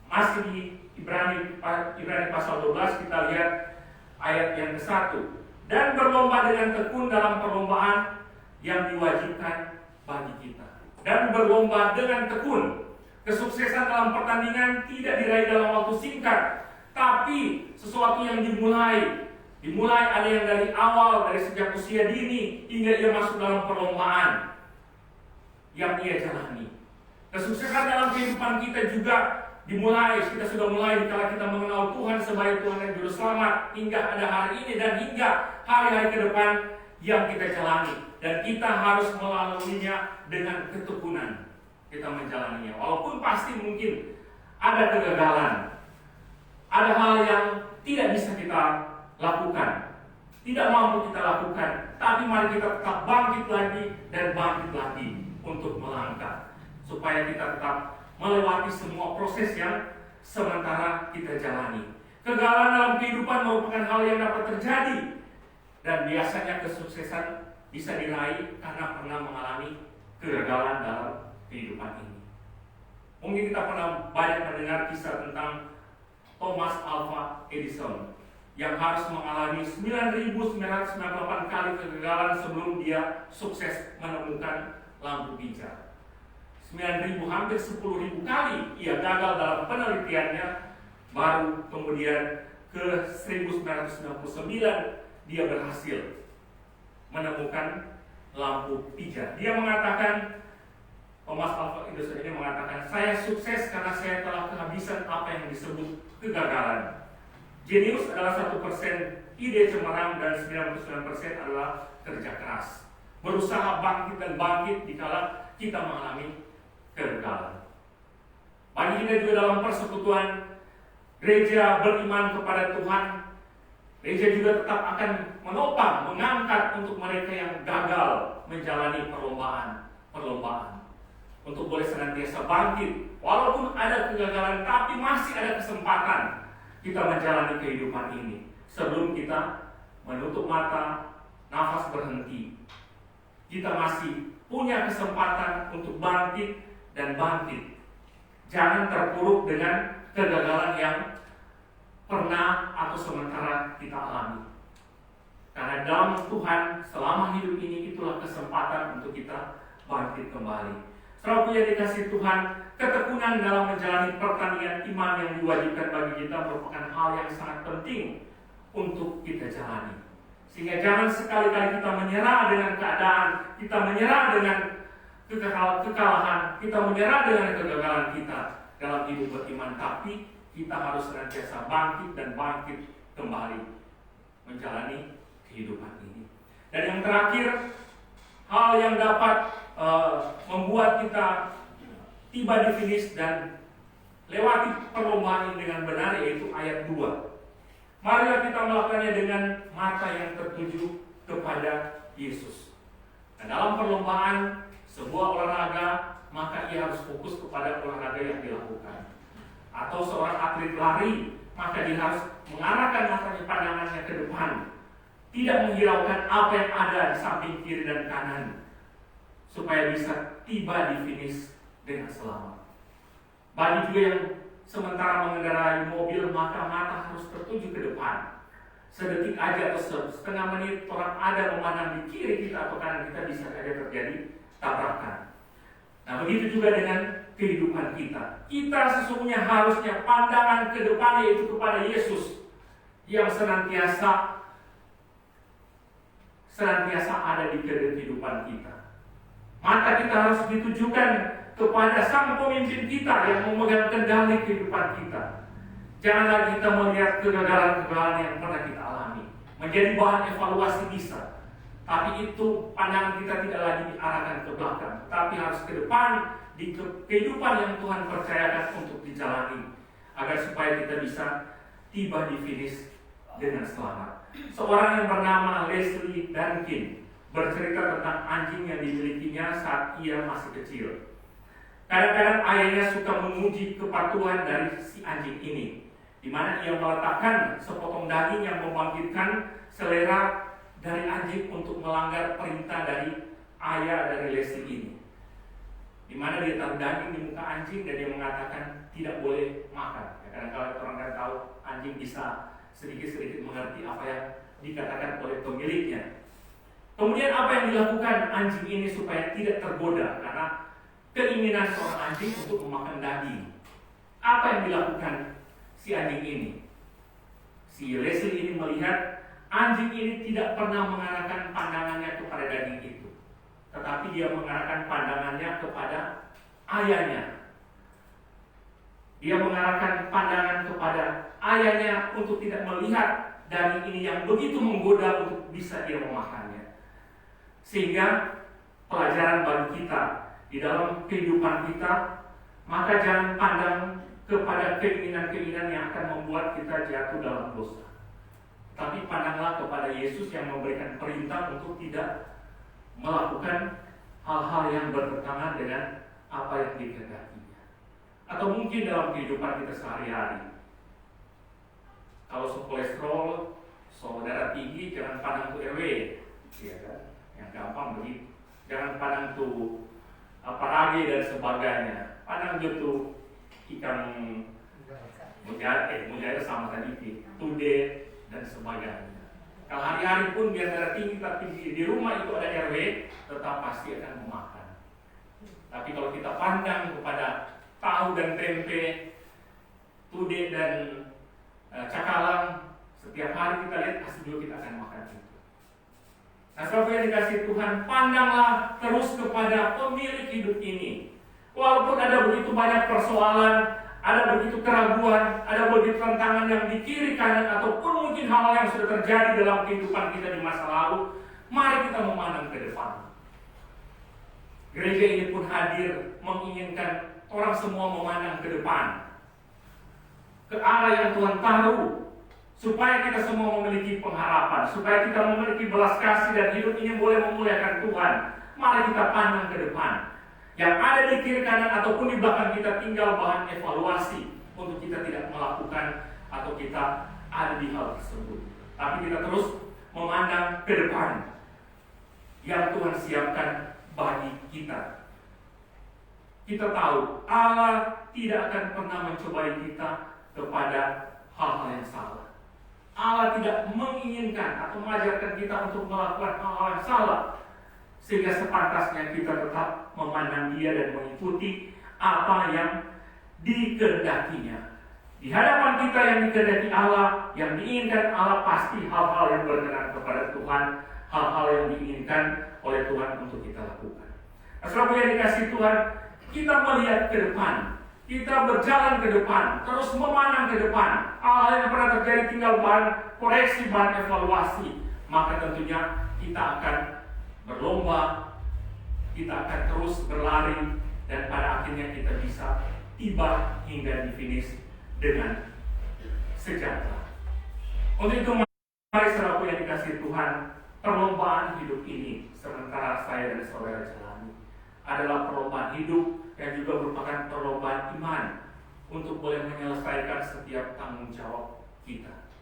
masih di Ibrani pasal 12, kita lihat ayat yang ke-1. Dan berlomba dengan tekun dalam perlombaan yang diwajibkan bagi kita. dan berlomba dengan tekun. Kesuksesan dalam pertandingan tidak diraih dalam waktu singkat, tapi sesuatu yang dimulai ada yang dari awal, dari sejak usia dini hingga ia masuk dalam perlombaan yang ia jalani. Kesuksesan dalam kehidupan kita juga kita sudah mulai kalau kita mengenal Tuhan sebagai Tuhan dan Juru Selamat hingga ada hari ini dan hingga hari-hari ke depan yang kita jalani, dan kita harus melaluinya dengan ketekunan. Kita menjalaninya, walaupun pasti mungkin ada kegagalan, ada hal yang tidak bisa kita lakukan, tidak mampu kita lakukan, tapi mari kita tetap bangkit lagi dan bangkit lagi untuk melangkah, supaya kita tetap melewati semua proses yang sementara kita jalani. Kegagalan dalam kehidupan merupakan hal yang dapat terjadi, dan biasanya kesuksesan bisa diraih karena pernah mengalami kegagalan dalam kehidupan ini. Mungkin kita pernah banyak mendengar kisah tentang Thomas Alva Edison yang harus mengalami 9.998 kali kegagalan sebelum dia sukses menemukan lampu pijar. 9.000, hampir 10.000 kali ia gagal dalam penelitiannya, baru kemudian ke 1999 dia berhasil menemukan lampu pijar. Dia mengatakan, Thomas Alva Edison ini mengatakan, saya sukses karena saya telah kehabisan apa yang disebut kegagalan. Jenius adalah 1%, ide cemerlang, dan 99% adalah kerja keras. Berusaha bangkit dan bangkit dikala kita mengalami kegagalan. Bagi kita juga dalam persekutuan gereja beriman kepada Tuhan, gereja juga tetap akan menopang, mengangkat untuk mereka yang gagal menjalani perlombaan, untuk boleh senantiasa bangkit. Walaupun ada kegagalan, tapi masih ada kesempatan kita menjalani kehidupan ini. Sebelum kita menutup mata, nafas berhenti, kita masih punya kesempatan untuk bangkit dan bangkit. Jangan terpuruk dengan kegagalan yang pernah atau sementara kita alami. Karena dalam Tuhan selama hidup ini itulah kesempatan untuk kita bangkit kembali. Saudara yang dikasih Tuhan, ketekunan dalam menjalani pertandingan iman yang diwajibkan bagi kita merupakan hal yang sangat penting untuk kita jalani. Sehingga jangan sekali-kali kita menyerah dengan keadaan, kita menyerah dengan kekalahan, kita menyerah dengan kegagalan kita dalam hidup beriman, tapi kita harus senantiasa bangkit dan bangkit kembali menjalani kehidupan ini. Dan yang terakhir, hal yang dapat membuat kita tiba di finish dan lewati perlombaan ini dengan benar, yaitu ayat 2. Marilah kita melakukannya dengan mata yang tertuju kepada Yesus. Dan dalam perlombaan sebuah olahraga, maka ia harus fokus kepada olahraga yang dilakukan. Atau seorang atlet lari, maka dia harus mengarahkan matanya, pandangannya ke depan, tidak menghiraukan apa yang ada di samping kiri dan kanan, supaya bisa tiba di finish dengan selamat. Bagi juga yang sementara mengendarai mobil, maka mata harus tertuju ke depan. Sedetik aja atau setengah menit orang ada memandang di kiri kita atau kanan kita, bisa saja terjadi tabrakan. Nah, begitu juga dengan kehidupan kita. Kita sesungguhnya harusnya pandangan ke depan, yaitu kepada Yesus yang senantiasa ada di kehidupan kita. Mata kita harus ditujukan kepada Sang Pemimpin kita yang memegang kendali kehidupan kita. Jangan lagi kita melihat kegagalan-kegagalan yang pernah kita alami. Menjadi bahan evaluasi bisa, tapi itu pandangan kita tidak lagi diarahkan ke belakang, tapi harus ke depan di kehidupan yang Tuhan percayakan untuk dijalani, agar supaya kita bisa tiba di finish dengan selamat. Seorang yang bernama Leslie Duncan bercerita tentang anjing yang dimilikinya saat ia masih kecil. Kadang-kadang ayahnya suka menguji kepatuhan dari si anjing ini, di mana ia meletakkan sepotong daging yang membangkitkan selera dari anjing untuk melanggar perintah dari ayah dari Leslie ini, di mana dia taruh daging di muka anjing dan dia mengatakan tidak boleh makan. Kadang-kadang orang kan tahu anjing bisa sedikit-sedikit mengerti apa yang dikatakan oleh pemiliknya. Kemudian apa yang dilakukan anjing ini supaya tidak tergoda, karena keinginan seorang anjing untuk memakan daging. Apa yang dilakukan si anjing ini? Si Leslie ini melihat anjing ini tidak pernah mengarahkan pandangannya kepada daging itu, tetapi dia mengarahkan pandangannya kepada ayahnya. Dia mengarahkan pandangan kepada ayahnya untuk tidak melihat daging ini yang begitu menggoda untuk bisa dia memakannya. Sehingga pelajaran bagi kita di dalam kehidupan kita, maka jangan pandang kepada keinginan-keinginan yang akan membuat kita jatuh dalam dosa. Tapi pandanglah kepada Yesus yang memberikan perintah untuk tidak melakukan hal-hal yang bertentangan dengan apa yang dikehendakinya. Atau mungkin dalam kehidupan kita sehari-hari, kalau kolesterol, darah tinggi, jangan pandang tuh RW, ya kan? Yang gampang begitu. Jangan pandang tuh ragi dan sebagainya. Pandang tuh ikan mujair sama tadi, tude dan sebagainya. Kalau hari-hari pun biar darah tinggi, tapi di rumah itu ada RW, tetap pasti akan memakan. Tapi kalau kita pandang kepada tahu dan tempe, tude dan cakalang, setiap hari kita lihat pasti juga kita akan makan itu. Nah, saudara yang dikasih Tuhan, pandanglah terus kepada pemilik hidup ini. Walaupun ada begitu banyak persoalan, ada begitu keraguan, ada begitu tantangan yang di kiri kanan, ataupun mungkin hal-hal yang sudah terjadi dalam kehidupan kita di masa lalu, mari kita memandang ke depan. Gereja ini pun hadir menginginkan orang semua memandang ke depan, ke arah yang Tuhan taruh, supaya kita semua memiliki pengharapan, supaya kita memiliki belas kasih dan hidup ini boleh memuliakan Tuhan. Mari kita pandang ke depan. Yang ada di kiri kanan ataupun di belakang kita tinggal bahan evaluasi untuk kita tidak melakukan atau kita ada di hal tersebut. Tapi kita terus memandang ke depan yang Tuhan siapkan bagi kita. Kita tahu Allah tidak akan pernah mencobai kita kepada hal-hal yang salah. Allah tidak menginginkan atau mengajarkan kita untuk melakukan hal-hal yang salah, sehingga sepantasnya kita tetap memandang Dia dan mengikuti apa yang dikehendakinya. Di hadapan kita yang dikehendaki Allah, yang diinginkan Allah, pasti hal-hal yang berkenan kepada Tuhan, hal-hal yang diinginkan oleh Tuhan untuk kita lakukan. Saudara yang dikasih Tuhan, kita melihat ke depan, kita berjalan ke depan, terus memandang ke depan. Hal yang pernah terjadi tinggal bahan koreksi, bahan evaluasi. Maka tentunya kita akan berlomba, kita akan terus berlari, dan pada akhirnya kita bisa tiba hingga di finish dengan sejahtera. Untuk itu mari saudaraku yang dikasih Tuhan, perlombaan hidup ini sementara saya dan saudara jalani adalah perlombaan hidup yang juga merupakan perlombaan iman untuk boleh menyelesaikan setiap tanggung jawab kita.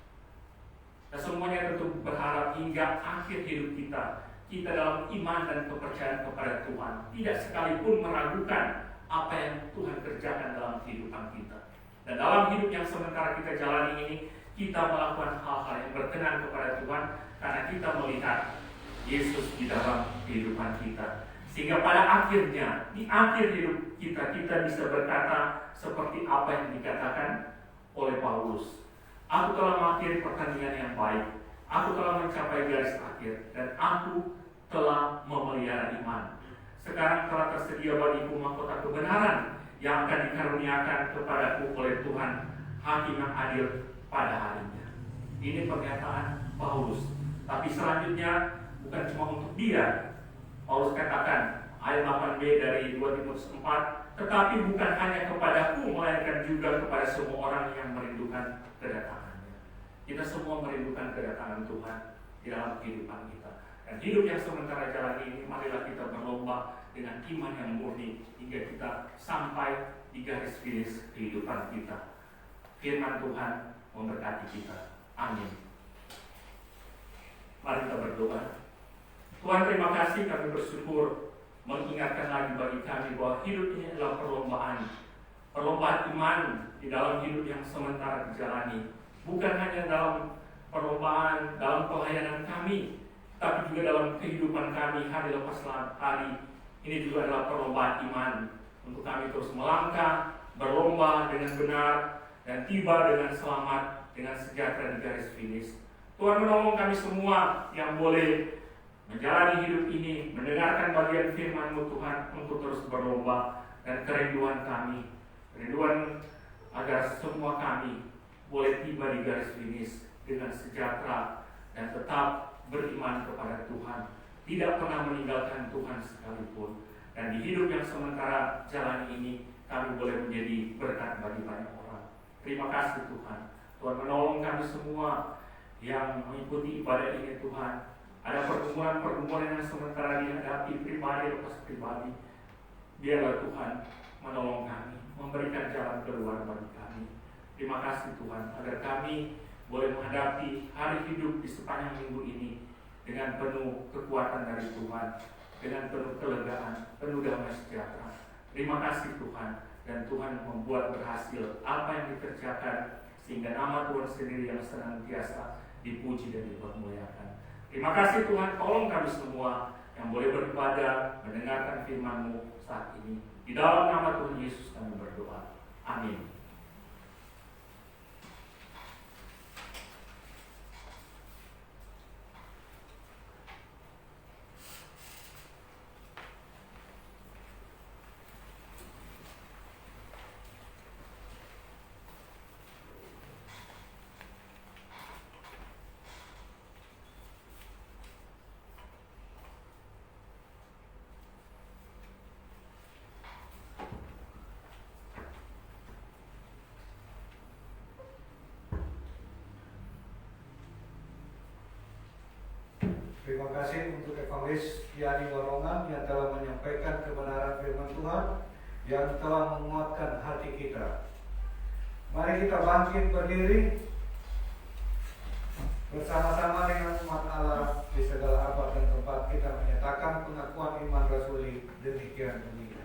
Dan semuanya tentu berharap hingga akhir hidup kita dalam iman dan kepercayaan kepada Tuhan, tidak sekalipun meragukan apa yang Tuhan kerjakan dalam kehidupan kita. Dan dalam hidup yang sementara kita jalani ini, kita melakukan hal-hal yang berkenan kepada Tuhan karena kita melihat Yesus di dalam kehidupan kita. Sehingga pada akhirnya, di akhir hidup kita bisa berkata seperti apa yang dikatakan oleh Paulus. Aku telah mengakhiri pertandingan yang baik, aku telah mencapai garis akhir, dan aku telah memelihara iman. Sekarang telah tersedia bagiku mahkota kebenaran yang akan dikaruniakan kepadaku oleh Tuhan, Hakim yang adil pada harinya. Ini pernyataan Paulus. Tapi selanjutnya bukan cuma untuk dia. Paulus katakan ayat 8b dari 2 Timotius 4, tetapi bukan hanya kepadaku, melainkan juga kepada semua orang yang merindukan kedatangannya. Kita semua merindukan kedatangan Tuhan di dalam kehidupan kita. Dan hidup yang sementara jalan ini, marilah kita berlomba dengan iman yang murni hingga kita sampai di garis finish kehidupan kita. Firman Tuhan memberkati kita. Amin. Mari kita berdoa. Tuhan, terima kasih, kami bersyukur mengingatkan lagi bagi kami bahwa hidup ini adalah perlombaan iman di dalam hidup yang sementara dijalani. Bukan hanya dalam perlombaan, dalam pelayanan kami, tapi juga dalam kehidupan kami hari lepas hari Ini juga adalah perlombaan iman untuk kami terus melangkah, berlomba dengan benar, dan tiba dengan selamat, dengan sejahtera di garis finish. Tuhan menolong kami semua yang boleh menjalani hidup ini, mendengarkan bagian firman-Mu Tuhan, untuk terus berlomba, dan kerinduan kami, kerinduan agar semua kami boleh tiba di garis finish dengan sejahtera dan tetap beriman kepada Tuhan, tidak pernah meninggalkan Tuhan sekalipun. Dan di hidup yang sementara jalan ini, kami boleh menjadi berkat bagi banyak orang. Terima kasih Tuhan. Tuhan menolong kami semua yang mengikuti ibadah ini Tuhan. Ada pergumulan-pergumulan yang sementara dihadapi pribadi lepas pribadi. Biarlah Tuhan menolong kami, memberikan jalan keluar bagi kami. Terima kasih Tuhan, agar kami boleh menghadapi hari hidup di sepanjang minggu ini dengan penuh kekuatan dari Tuhan, dengan penuh kelegaan, penuh damai sejahtera. Terima kasih Tuhan, dan Tuhan membuat berhasil apa yang dikerjakan, sehingga nama Tuhan sendiri yang senantiasa dipuji dan dipermuliakan. Terima kasih Tuhan, tolong kami semua yang boleh beribadah, mendengarkan firman-Mu saat ini. Di dalam nama Tuhan Yesus kami berdoa. Amin. Terima kasih untuk Evangelis Yani Warongan yang telah menyampaikan kebenaran firman Tuhan yang telah menguatkan hati kita. Mari kita bangkit berdiri bersama-sama dengan umat Allah di segala abad dan tempat, kita menyatakan pengakuan iman rasuli demikian bunyinya.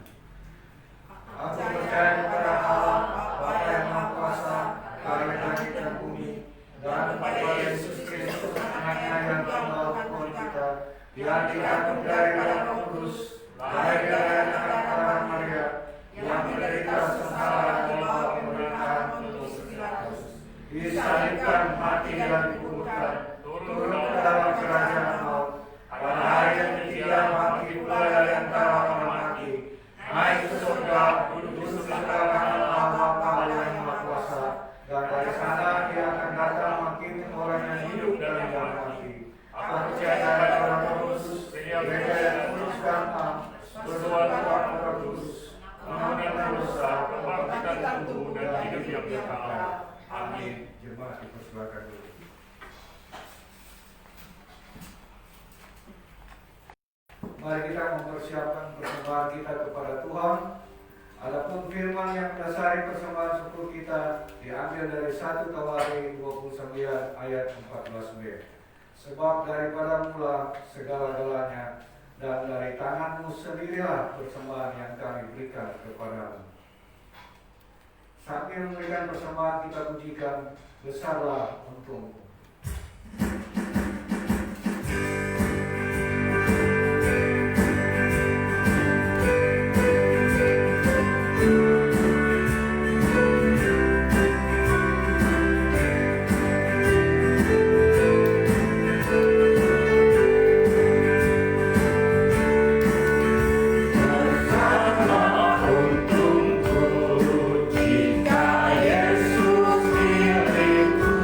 Aku percaya kepada Allah, Bapa yang Maha Kuasa, Tuhan langit dan bumi, dan kepada Yesus Kristus, anaknya yang tunggal Tuhan kita, yang dikandung dari Roh Kudus, lahir dari anak Maria, yang menderita sengsara di bawah pemerintahan Pontius Pilatus, disalibkan, mati dan dikuburkan, turun ke dalam kerajaan maut, pada hari yang ketiga bangkit pula dari antara orang mati, naik ke surga, duduk di sebelah kanan Allah Bapa yang Maha Kuasa, dan dari sana Dia akan datang menghakimi orang yang hidup dan yang mati. Aku percaya pada Roh Kudus, gereja yang kudus dan am, berdoa Tuhan Roh Kudus, mengampuni dosa, kebangkitan tubuh dan hidup yang kekal. Amin. Jemaat dipersilakan dulu. Mari kita mempersiapkan persembahan kita kepada Tuhan. Adapun firman yang mendasari persembahan syukur kita diambil dari 1 Tawarikh 29 ayat 14b. Sebab daripada mula segala-galanya, dan dari tanganmu sendirilah persembahan yang kami berikan kepadamu. Sambil memberikan persembahan kita pujikan, besarlah untungmu. Jika Yesus milikku,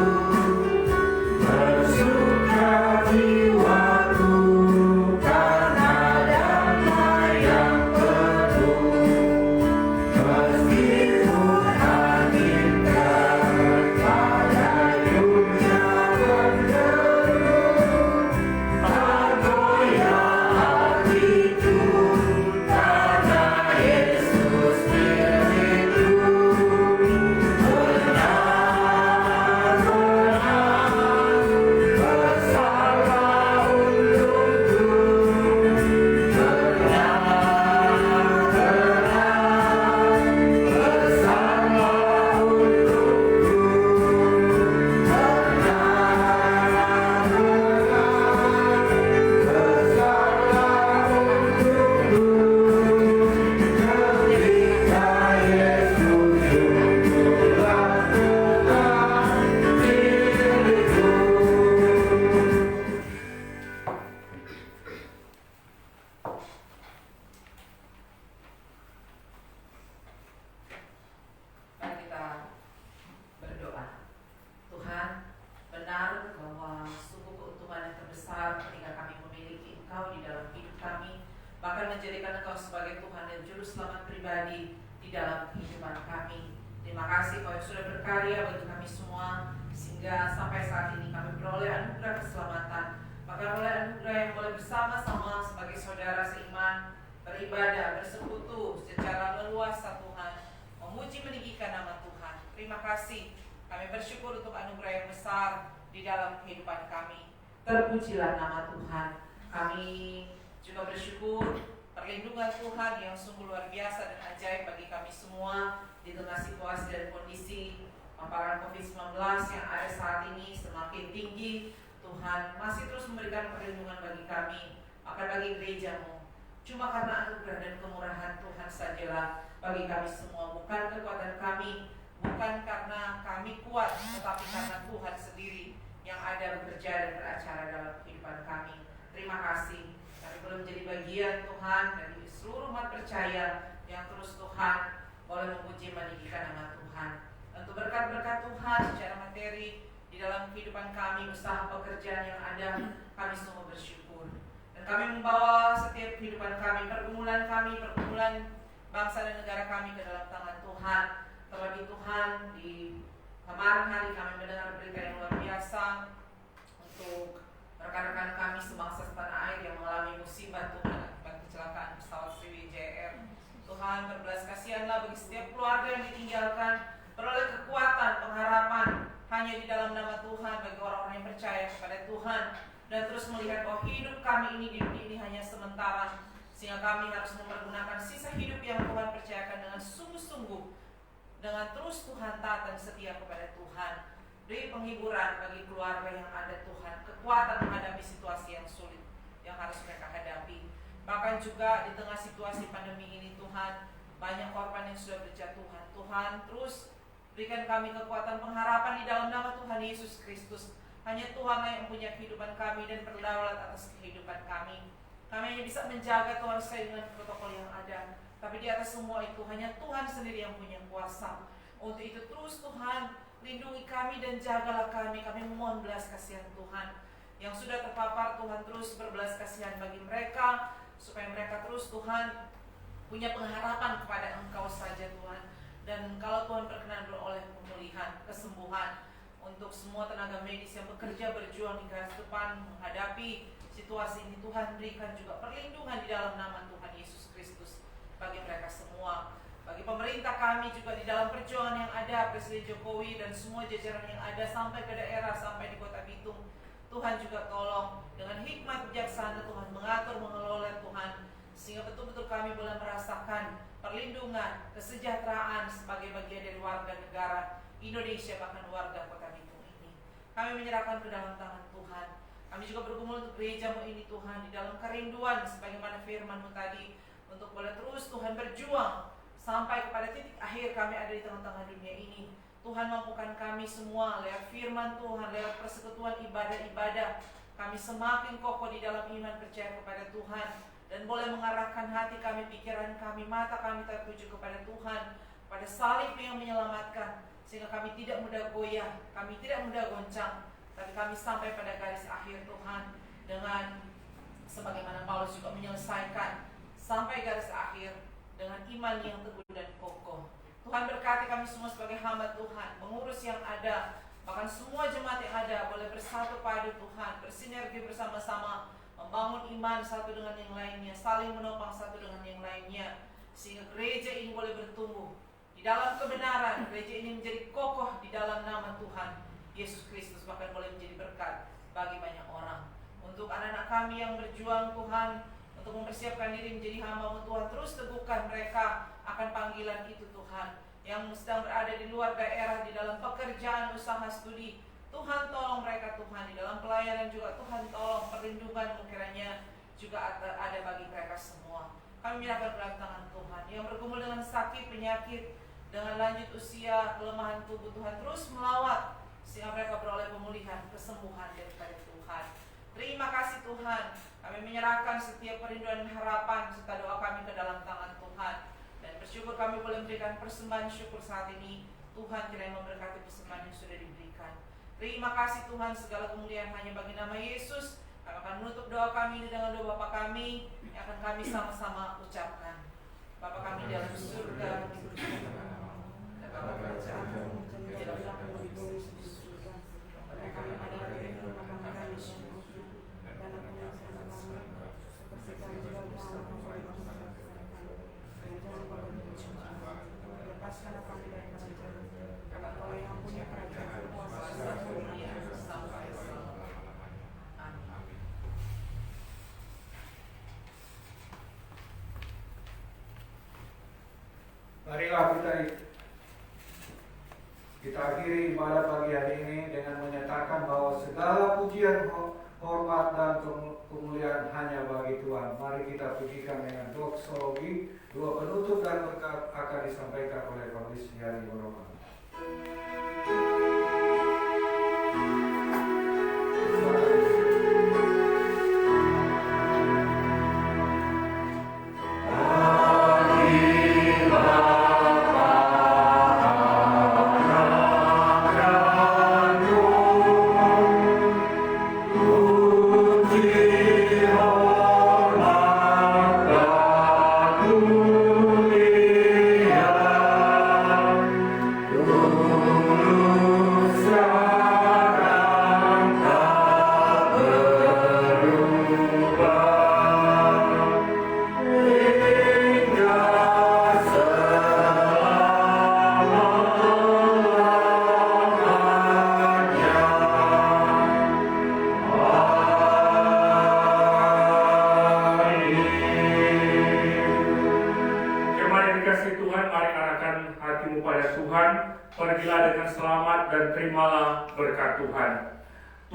dalam hidup kami, bahkan menjadikan Engkau sebagai Tuhan dan Juru Selamat pribadi di dalam kehidupan kami. Terima kasih Kau yang sudah berkarya bagi kami semua, sehingga sampai saat ini kami beroleh anugerah keselamatan, bahkan oleh anugerah yang boleh bersama-sama sebagai saudara seiman, beribadah, bersekutu secara leluasa Tuhan, memuji meninggikan nama Tuhan. Terima kasih, kami bersyukur untuk anugerah yang besar di dalam kehidupan kami. Terpujilah nama Tuhan. Kami juga bersyukur perlindungan Tuhan yang sungguh luar biasa dan ajaib bagi kami semua di tengah situasi dan kondisi paparan COVID-19 yang ada saat ini semakin tinggi. Tuhan masih terus memberikan perlindungan bagi kami, maka bagi gereja-Mu. Cuma karena anugerah dan kemurahan Tuhan sajalah bagi kami semua, bukan kekuatan kami, bukan karena kami kuat, tetapi karena Tuhan sendiri yang ada bekerja dan beracara dalam kehidupan kami. Terima kasih, kami boleh menjadi bagian Tuhan dari seluruh umat percaya yang terus Tuhan boleh memuji meninggikan nama Tuhan. Untuk berkat-berkat Tuhan secara materi di dalam kehidupan kami, usaha pekerjaan yang ada, kami semua bersyukur. Dan kami membawa setiap kehidupan kami, pergumulan bangsa dan negara kami ke dalam tangan Tuhan. Terlebih Tuhan, di kemarin hari kami mendengar berita yang luar biasa untuk rekan-rekan kami sebangsa setanah air yang mengalami musibah Tuhan akibat kecelakaan pesawat Sriwijaya Air. Tuhan, berbelas kasihanlah bagi setiap keluarga yang ditinggalkan, beroleh kekuatan, pengharapan hanya di dalam nama Tuhan bagi orang-orang yang percaya kepada Tuhan, dan terus melihat bahwa hidup kami ini di dunia ini hanya sementara, sehingga kami harus mempergunakan sisa hidup yang Tuhan percayakan dengan sungguh-sungguh, dengan terus Tuhan taat dan setia kepada Tuhan. Beri penghiburan bagi keluarga yang ada Tuhan, kekuatan menghadapi situasi yang sulit yang harus mereka hadapi. Bahkan juga di tengah situasi pandemi ini Tuhan, banyak korban yang sudah berjatuhan. Tuhan terus berikan kami kekuatan pengharapan di dalam nama Tuhan Yesus Kristus. Hanya Tuhanlah yang punya kehidupan kami dan berdaulat atas kehidupan kami. Kami hanya bisa menjaga Tuhan sesuai dengan protokol yang ada, tapi di atas semua itu hanya Tuhan sendiri yang punya kuasa. Untuk itu terus Tuhan, lindungi kami dan jagalah kami. Kami memohon belas kasihan Tuhan yang sudah terpapar. Tuhan terus berbelas kasihan bagi mereka, supaya mereka terus Tuhan punya pengharapan kepada Engkau saja Tuhan. Dan kalau Tuhan berkenan beroleh pemulihan, kesembuhan untuk semua tenaga medis yang bekerja berjuang di garis depan menghadapi situasi ini, Tuhan berikan juga perlindungan di dalam nama Tuhan Yesus Kristus bagi mereka semua. Bagi pemerintah kami juga di dalam perjuangan yang ada, Presiden Jokowi dan semua jajaran yang ada sampai ke daerah, sampai di Kota Bitung, Tuhan juga tolong dengan hikmat bijaksana Tuhan mengatur, mengelola Tuhan, sehingga betul-betul kami boleh merasakan perlindungan, kesejahteraan sebagai bagian dari warga negara Indonesia, bahkan warga Kota Bitung ini. Kami menyerahkan ke dalam tangan Tuhan. Kami juga bergumul untuk gereja-Mu ini Tuhan, di dalam kerinduan sebagaimana firman-Mu tadi, untuk boleh terus Tuhan berjuang sampai kepada titik akhir kami ada di tengah-tengah dunia ini. Tuhan, mampukan kami semua lewat firman Tuhan, lewat persekutuan ibadah-ibadah, kami semakin kokoh di dalam iman percaya kepada Tuhan, dan boleh mengarahkan hati kami, pikiran kami, mata kami tertuju kepada Tuhan, pada salib yang menyelamatkan, sehingga kami tidak mudah goyah, kami tidak mudah goncang, tapi kami sampai pada garis akhir Tuhan, dengan sebagaimana Paulus juga menyelesaikan sampai garis akhir dengan iman yang teguh dan kokoh. Tuhan berkati kami semua sebagai hamba Tuhan, mengurus yang ada, bahkan semua jemaat yang ada boleh bersatu padu Tuhan, bersinergi bersama-sama, membangun iman satu dengan yang lainnya, saling menopang satu dengan yang lainnya, sehingga gereja ini boleh bertumbuh di dalam kebenaran, gereja ini menjadi kokoh di dalam nama Tuhan Yesus Kristus, bahkan boleh menjadi berkat bagi banyak orang. Untuk anak-anak kami yang berjuang Tuhan, untuk mempersiapkan diri menjadi hamba-Mu Tuhan, terus teguhkan mereka akan panggilan itu Tuhan, yang sedang berada di luar daerah, di dalam pekerjaan, usaha, studi. Tuhan tolong mereka Tuhan, di dalam pelayanan juga Tuhan tolong, perlindungan kiranya juga ada bagi mereka semua. Kami menyerahkan dalam tangan Tuhan, yang bergumul dengan sakit, penyakit, dengan lanjut usia, kelemahan tubuh, Tuhan terus melawat, sehingga mereka beroleh pemulihan, kesembuhan daripada Tuhan. Terima kasih Tuhan, kami menyerahkan setiap perinduan dan harapan serta doa kami ke dalam tangan Tuhan, dan bersyukur kami boleh memberikan persembahan syukur saat ini. Tuhan kiranya memberkati persembahan yang sudah diberikan. Terima kasih Tuhan, segala kemuliaan hanya bagi nama Yesus. Kami akan menutup doa kami ini dengan doa Bapa kami yang akan kami sama-sama ucapkan. Bapa kami di dalam surga, diberkati namamu, datanglah kerajaanmu, jadilah kami Marilah kita akhiri ibadah pagi hari ini dengan menyatakan bahwa segala pujian, hormat dan kemuliaan hanya bagi Tuhan. Mari kita pujikan dengan doksologi. Dua penutup dan berkat akan disampaikan oleh Paulus Yari Boroman.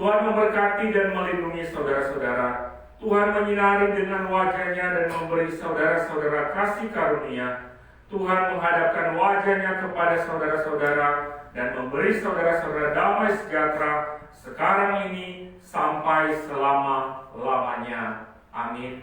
Tuhan memberkati dan melindungi saudara-saudara. Tuhan menyinari dengan wajah-Nya dan memberi saudara-saudara kasih karunia. Tuhan menghadapkan wajah-Nya kepada saudara-saudara dan memberi saudara-saudara damai sejahtera sekarang ini sampai selama-lamanya. Amin.